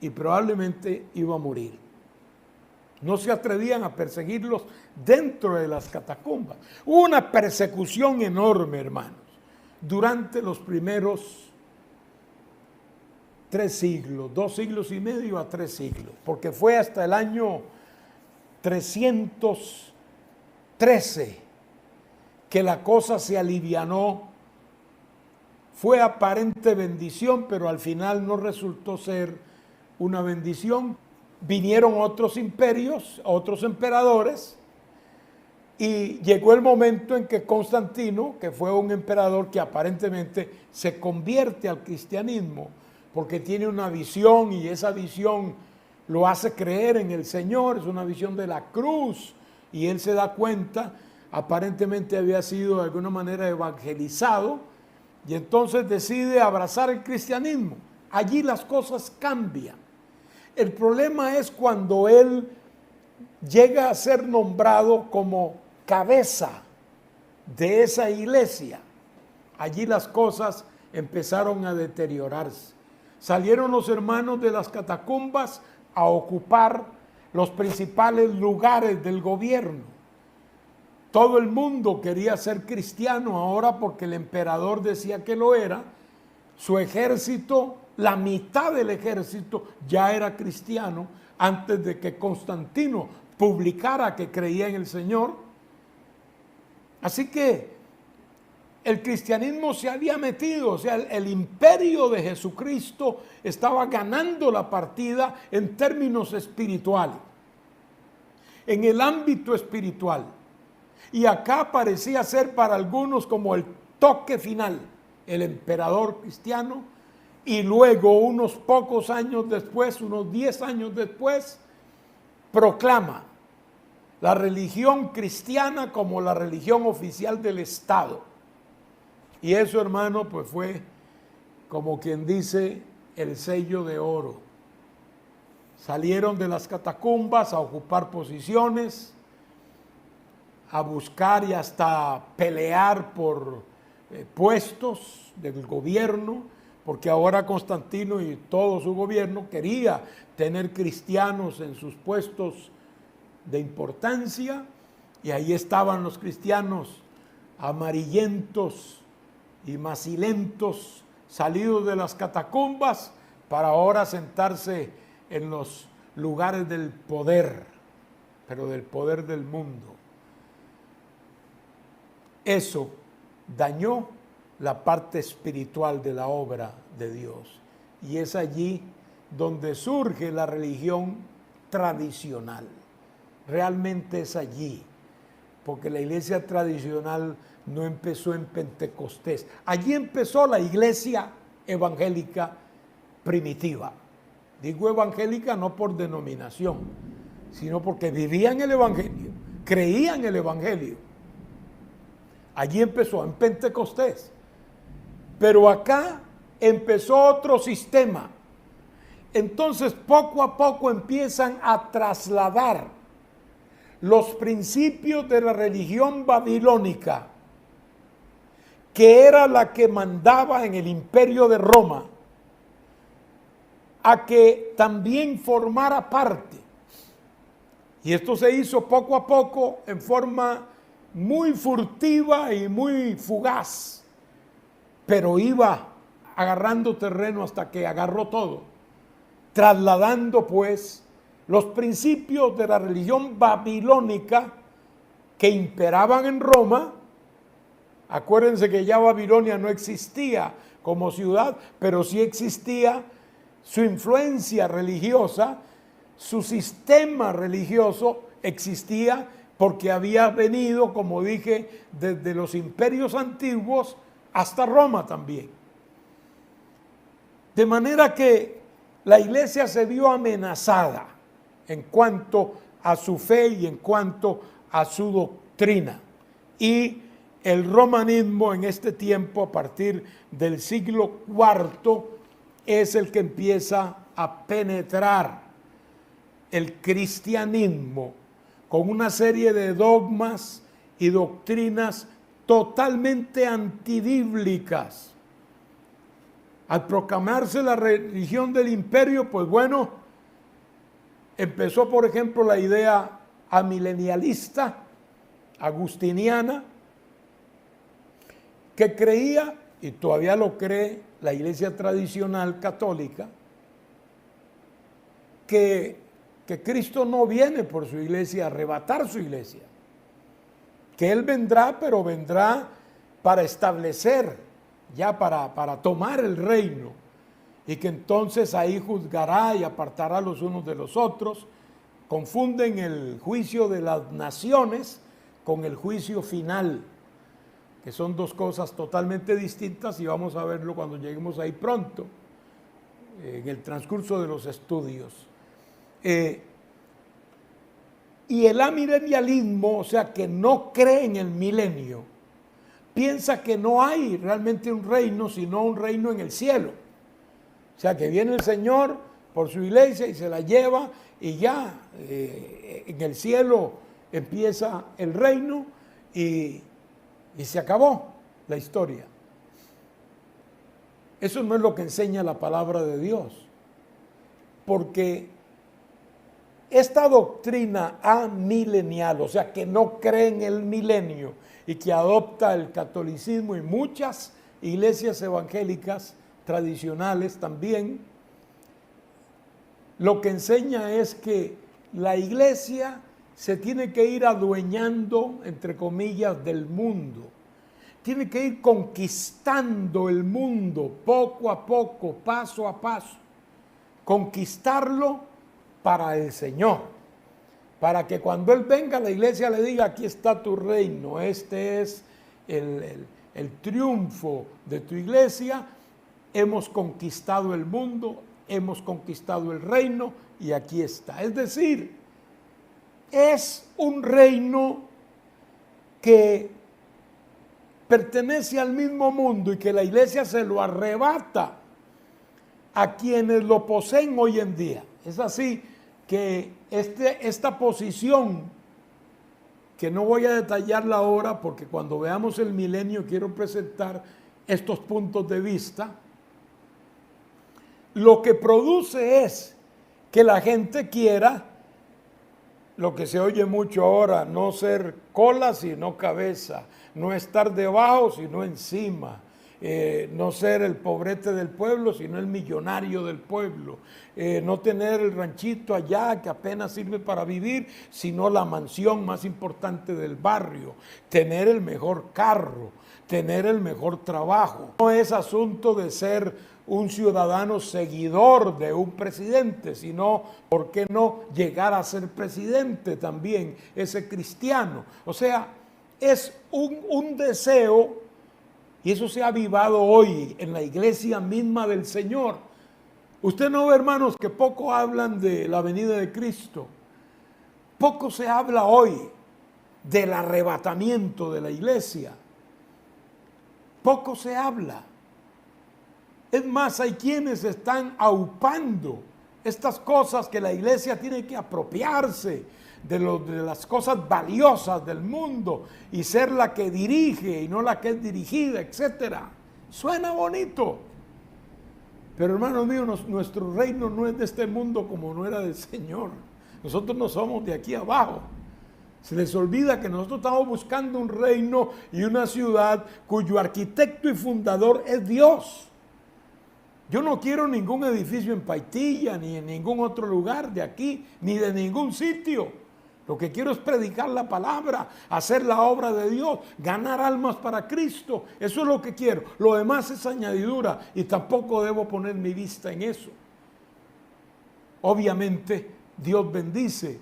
y probablemente iba a morir. No se atrevían a perseguirlos dentro de las catacumbas. Hubo una persecución enorme, hermanos, durante los primeros 3 siglos, 2 siglos y medio a 3 siglos, porque fue hasta el año 313 que la cosa se alivianó. Fue aparente bendición, pero al final no resultó ser una bendición. Vinieron otros imperios, otros emperadores, y llegó el momento en que Constantino, que fue un emperador que aparentemente se convierte al cristianismo, porque tiene una visión y esa visión lo hace creer en el Señor, es una visión de la cruz, y él se da cuenta, aparentemente había sido de alguna manera evangelizado, y entonces decide abrazar el cristianismo. Allí las cosas cambian. El problema es cuando él llega a ser nombrado como cabeza de esa iglesia. Allí las cosas empezaron a deteriorarse. Salieron los hermanos de las catacumbas a ocupar los principales lugares del gobierno. Todo el mundo quería ser cristiano ahora porque el emperador decía que lo era. Su ejército, la mitad del ejército ya era cristiano antes de que Constantino publicara que creía en el Señor. Así que el cristianismo se había metido, o sea, el imperio de Jesucristo estaba ganando la partida en términos espirituales, en el ámbito espiritual. Y acá parecía ser para algunos como el toque final, el emperador cristiano, y luego unos pocos años después, unos 10 años después, proclama la religión cristiana como la religión oficial del Estado. Y eso, hermano, pues fue, como quien dice, el sello de oro. Salieron de las catacumbas a ocupar posiciones, a buscar y hasta pelear por puestos del gobierno, porque ahora Constantino y todo su gobierno quería tener cristianos en sus puestos de importancia, y ahí estaban los cristianos amarillentos y macilentos, salidos de las catacumbas para ahora sentarse en los lugares del poder, pero del poder del mundo. Eso dañó la parte espiritual de la obra de Dios, y es allí donde surge la religión tradicional. Realmente es allí. porque la iglesia tradicional no empezó en Pentecostés. Allí empezó la iglesia evangélica primitiva. Digo evangélica no por denominación, sino porque vivían el evangelio, creían el evangelio. Allí empezó, en Pentecostés. Pero acá empezó otro sistema. Entonces, poco a poco empiezan a trasladar los principios de la religión babilónica, que era la que mandaba en el imperio de Roma, a que también formara parte. Y esto se hizo poco a poco en forma muy furtiva y muy fugaz, pero iba agarrando terreno hasta que agarró todo, trasladando pues los principios de la religión babilónica que imperaban en Roma. Acuérdense que ya Babilonia no existía como ciudad, pero sí existía su influencia religiosa, su sistema religioso existía porque había venido, como dije, desde los imperios antiguos hasta Roma también. De manera que la iglesia se vio amenazada en cuanto a su fe y en cuanto a su doctrina. Y el romanismo en este tiempo, a partir del siglo IV, es el que empieza a penetrar el cristianismo con una serie de dogmas y doctrinas totalmente antibíblicas. Al proclamarse la religión del imperio, pues bueno, empezó por ejemplo la idea amilenialista, agustiniana, que creía, y todavía lo cree la iglesia tradicional católica, que Cristo no viene por su iglesia a arrebatar su iglesia, que Él vendrá, pero vendrá para establecer, ya para tomar el reino, y que entonces ahí juzgará y apartará los unos de los otros. Confunden el juicio de las naciones con el juicio final, que son dos cosas totalmente distintas, y vamos a verlo cuando lleguemos ahí pronto, en el transcurso de los estudios. Y el amilenialismo, o sea, que no cree en el milenio, piensa que no hay realmente un reino, sino un reino en el cielo. O sea, que viene el Señor por su iglesia y se la lleva, y ya en el cielo empieza el reino y se acabó la historia. Eso no es lo que enseña la palabra de Dios, porque esta doctrina amilenial, o sea, que no cree en el milenio y que adopta el catolicismo y muchas iglesias evangélicas tradicionales también, lo que enseña es que la iglesia se tiene que ir adueñando, entre comillas, del mundo. Tiene que ir conquistando el mundo poco a poco, paso a paso. Conquistarlo para el Señor, para que cuando Él venga la iglesia le diga: aquí está tu reino, este es el triunfo de tu iglesia, hemos conquistado el mundo, hemos conquistado el reino y aquí está. Es decir, es un reino que pertenece al mismo mundo y que la iglesia se lo arrebata a quienes lo poseen hoy en día. Es así que esta posición, que no voy a detallarla ahora porque cuando veamos el milenio quiero presentar estos puntos de vista, lo que produce es que la gente quiera, lo que se oye mucho ahora, no ser cola sino cabeza, no estar debajo sino encima, no ser el pobrete del pueblo sino el millonario del pueblo, no tener el ranchito allá que apenas sirve para vivir, sino la mansión más importante del barrio, tener el mejor carro, tener el mejor trabajo. No es asunto de ser un ciudadano seguidor de un presidente, sino, ¿por qué no llegar a ser presidente también, ese cristiano? O sea, es un deseo, y eso se ha avivado hoy en la iglesia misma del Señor. Usted no ve, hermanos, que poco hablan de la venida de Cristo. Poco se habla hoy del arrebatamiento de la iglesia. Poco se habla. Es más, hay quienes están aupando estas cosas que la iglesia tiene que apropiarse de las cosas valiosas del mundo y ser la que dirige y no la que es dirigida, etcétera. Suena bonito. Pero hermanos míos, nuestro reino no es de este mundo como no era del Señor. Nosotros no somos de aquí abajo. Se les olvida que nosotros estamos buscando un reino y una ciudad cuyo arquitecto y fundador es Dios. Yo no quiero ningún edificio en Paitilla, ni en ningún otro lugar de aquí, ni de ningún sitio. Lo que quiero es predicar la palabra, hacer la obra de Dios, ganar almas para Cristo. Eso es lo que quiero. Lo demás es añadidura y tampoco debo poner mi vista en eso. Obviamente Dios bendice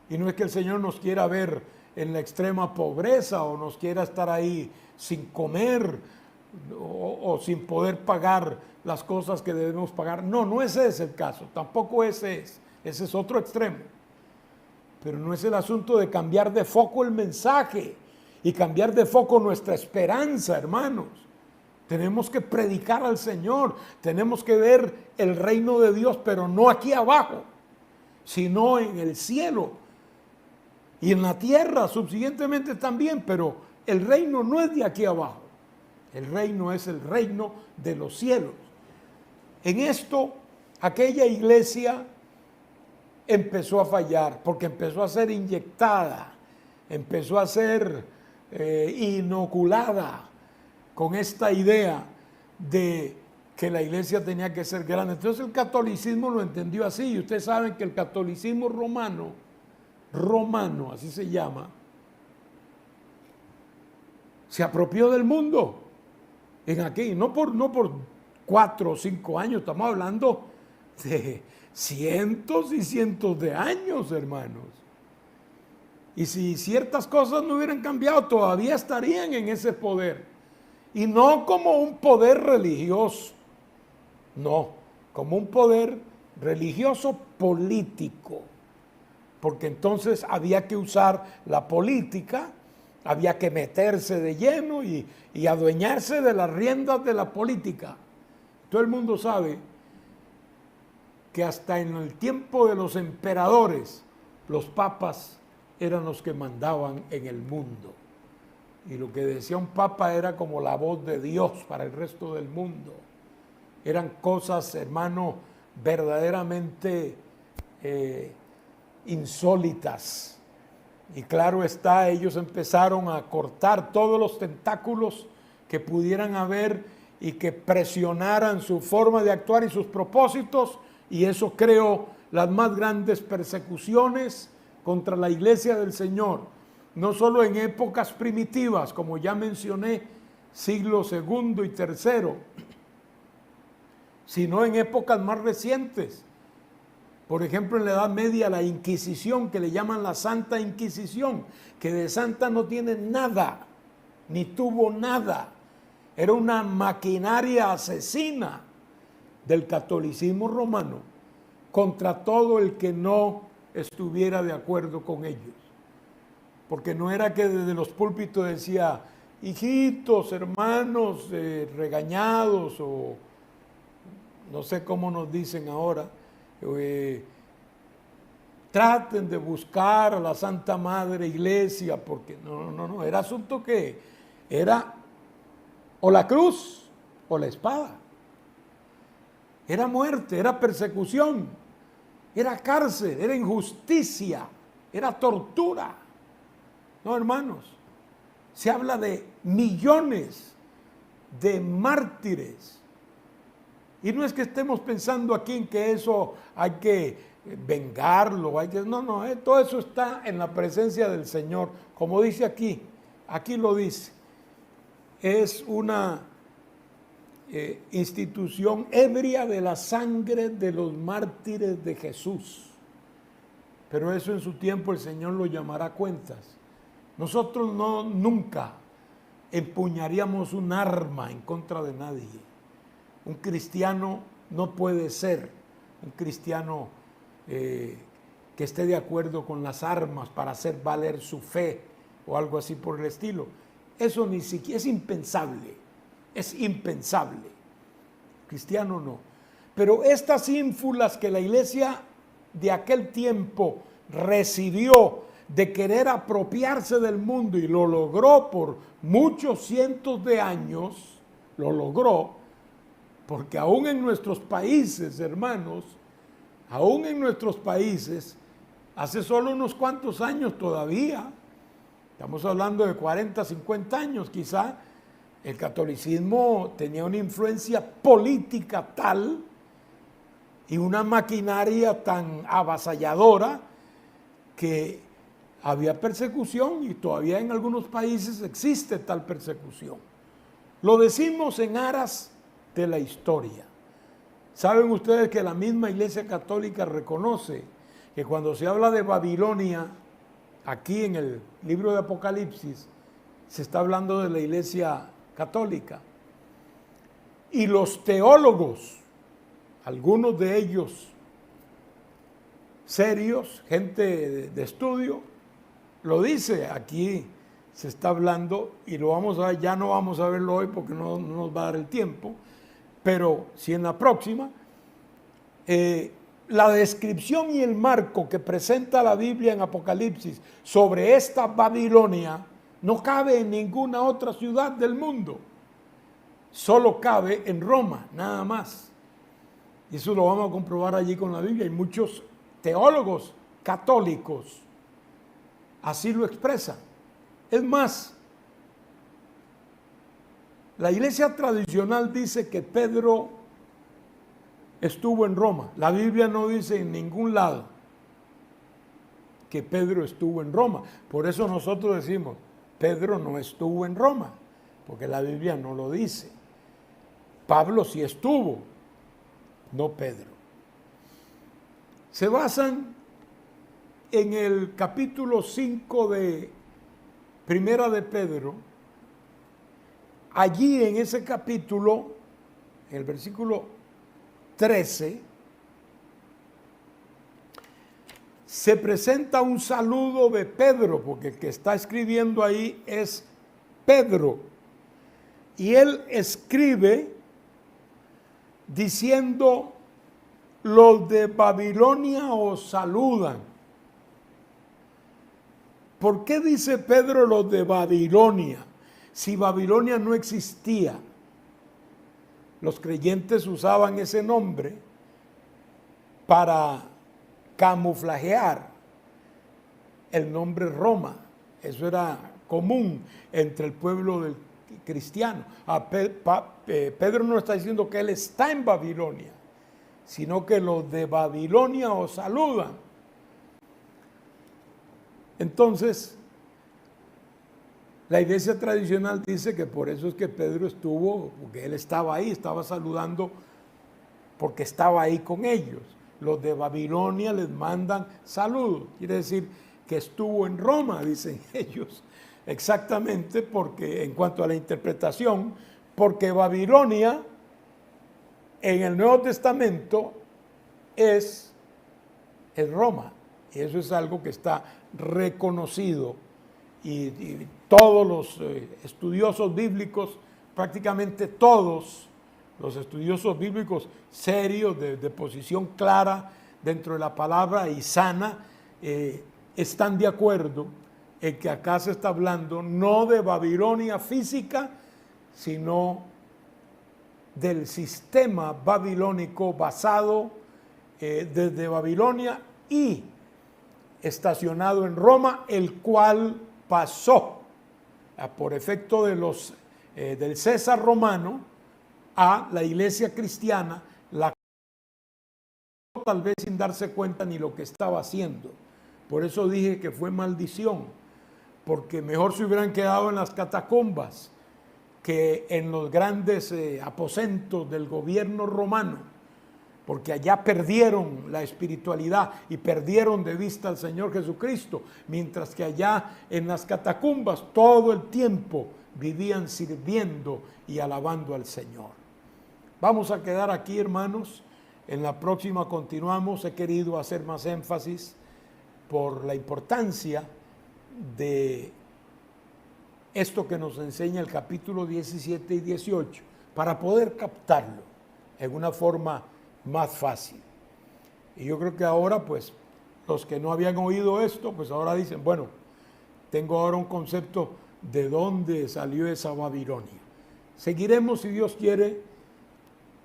y no es que el Señor nos quiera ver en la extrema pobreza o nos quiera estar ahí sin comer o sin poder pagar las cosas que debemos pagar. No, no ese es el caso, tampoco ese es. Ese es otro extremo. Pero no es el asunto de cambiar de foco el mensaje y cambiar de foco nuestra esperanza, hermanos. Tenemos que predicar al Señor, tenemos que ver el reino de Dios, pero no aquí abajo, sino en el cielo y en la tierra subsiguientemente también, pero el reino no es de aquí abajo, el reino es el reino de los cielos. En esto, aquella iglesia empezó a fallar, porque empezó a ser inyectada, empezó a ser inoculada con esta idea de que la iglesia tenía que ser grande. Entonces el catolicismo lo entendió así, y ustedes saben que el catolicismo romano, así se llama, se apropió del mundo en aquí, no por 4 o 5 años, estamos hablando de cientos y cientos de años, hermanos. Y si ciertas cosas no hubieran cambiado, todavía estarían en ese poder. Y no como un poder religioso, no, como un poder religioso político. Porque entonces había que usar la política, había que meterse de lleno y adueñarse de las riendas de la política. Todo el mundo sabe que hasta en el tiempo de los emperadores, los papas eran los que mandaban en el mundo. Y lo que decía un papa era como la voz de Dios para el resto del mundo. Eran cosas, hermano, verdaderamente insólitas. Y claro está, ellos empezaron a cortar todos los tentáculos que pudieran haber y que presionaran su forma de actuar y sus propósitos, y eso creó las más grandes persecuciones contra la iglesia del Señor, no solo en épocas primitivas, como ya mencioné, siglo II y III, sino en épocas más recientes. Por ejemplo, en la Edad Media, la Inquisición, que le llaman la Santa Inquisición, que de santa no tiene nada, ni tuvo nada. Era una maquinaria asesina del catolicismo romano contra todo el que no estuviera de acuerdo con ellos. Porque no era que desde los púlpitos decía, hijitos, hermanos, regañados, o no sé cómo nos dicen ahora, traten de buscar a la Santa Madre Iglesia, porque no, era asunto que era o la cruz o la espada. Era muerte, era persecución, era cárcel, era injusticia, era tortura. No, hermanos, se habla de millones de mártires. Y no es que estemos pensando aquí en que eso hay que vengarlo, no, todo eso está en la presencia del Señor, como dice aquí lo dice. es una institución ebria de la sangre de los mártires de Jesús. Pero eso en su tiempo el Señor lo llamará a cuentas. Nosotros nunca empuñaríamos un arma en contra de nadie. Un cristiano no puede ser un cristiano que esté de acuerdo con las armas para hacer valer su fe o algo así por el estilo. Eso ni siquiera es impensable. Es impensable. Cristiano no. Pero estas ínfulas que la iglesia de aquel tiempo recibió de querer apropiarse del mundo, y lo logró por muchos cientos de años, lo logró, porque aún en nuestros países, hermanos, aún en nuestros países, hace solo unos cuantos años todavía, estamos hablando de 40, 50 años quizá, el catolicismo tenía una influencia política tal y una maquinaria tan avasalladora que había persecución, y todavía en algunos países existe tal persecución. Lo decimos en aras de la historia. Saben ustedes que la misma Iglesia Católica reconoce que cuando se habla de Babilonia, aquí en el libro de Apocalipsis, se está hablando de la Iglesia Católica. Y los teólogos, algunos de ellos serios, gente de estudio, lo dice. Aquí se está hablando, y lo vamos a ver, ya no vamos a verlo hoy porque no nos va a dar el tiempo, pero si en la próxima, la descripción y el marco que presenta la Biblia en Apocalipsis sobre esta Babilonia no cabe en ninguna otra ciudad del mundo, solo cabe en Roma, nada más. Y eso lo vamos a comprobar allí con la Biblia, y muchos teólogos católicos así lo expresan. Es más, la iglesia tradicional dice que Pedro estuvo en Roma. La Biblia no dice en ningún lado que Pedro estuvo en Roma. Por eso nosotros decimos, Pedro no estuvo en Roma, porque la Biblia no lo dice. Pablo sí estuvo, no Pedro. Se basan en el capítulo 5 de Primera de Pedro. Allí en ese capítulo, en el versículo 13, se presenta un saludo de Pedro, porque el que está escribiendo ahí es Pedro. Y él escribe diciendo: los de Babilonia os saludan. ¿Por qué dice Pedro los de Babilonia? Si Babilonia no existía, los creyentes usaban ese nombre para camuflajear el nombre Roma. Eso era común entre el pueblo del cristiano. Pedro no está diciendo que él está en Babilonia, sino que los de Babilonia os saludan. Entonces, la iglesia tradicional dice que por eso es que Pedro estuvo, porque él estaba ahí, estaba saludando porque estaba ahí con ellos. Los de Babilonia les mandan saludos. Quiere decir que estuvo en Roma, dicen ellos. Exactamente, porque en cuanto a la interpretación, porque Babilonia en el Nuevo Testamento es Roma. Y eso es algo que está reconocido. Y todos los estudiosos bíblicos, prácticamente todos los estudiosos bíblicos serios, de posición clara dentro de la palabra y sana, están de acuerdo en que acá se está hablando no de Babilonia física, sino del sistema babilónico basado desde Babilonia y estacionado en Roma, el cual pasó por efecto de del César romano a la iglesia cristiana, la tal vez sin darse cuenta ni lo que estaba haciendo. Por eso dije que fue maldición, porque mejor se hubieran quedado en las catacumbas que en los grandes aposentos del gobierno romano, porque allá perdieron la espiritualidad y perdieron de vista al Señor Jesucristo, mientras que allá en las catacumbas todo el tiempo vivían sirviendo y alabando al Señor. Vamos a quedar aquí, hermanos. En la próxima continuamos. He querido hacer más énfasis por la importancia de esto que nos enseña el capítulo 17 y 18, para poder captarlo en una forma más fácil. Y yo creo que ahora, pues, los que no habían oído esto, pues ahora dicen, bueno, tengo ahora un concepto de dónde salió esa Babilonia. Seguiremos, si Dios quiere,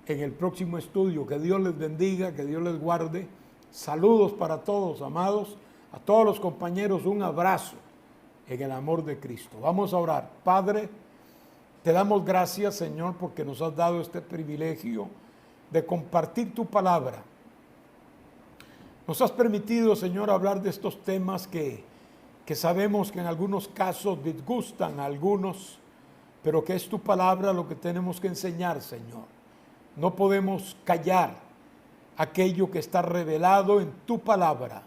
en el próximo estudio. Que Dios les bendiga, que Dios les guarde. Saludos para todos, amados. A todos los compañeros, un abrazo en el amor de Cristo. Vamos a orar. Padre, te damos gracias, Señor, porque nos has dado este privilegio de compartir tu palabra. Nos has permitido, Señor, hablar de estos temas que sabemos que en algunos casos disgustan a algunos, pero que es tu palabra lo que tenemos que enseñar, Señor. No podemos callar aquello que está revelado en tu palabra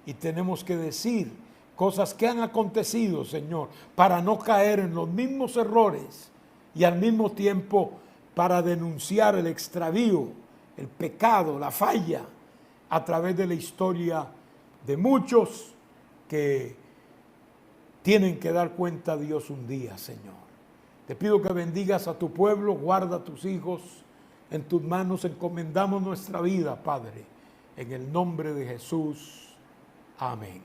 y tenemos que decir cosas que han acontecido, Señor, para no caer en los mismos errores y al mismo tiempo para denunciar el extravío, el pecado, la falla a través de la historia de muchos que tienen que dar cuenta a Dios un día, Señor. Te pido que bendigas a tu pueblo, guarda a tus hijos, en tus manos encomendamos nuestra vida, Padre, en el nombre de Jesús. Amén.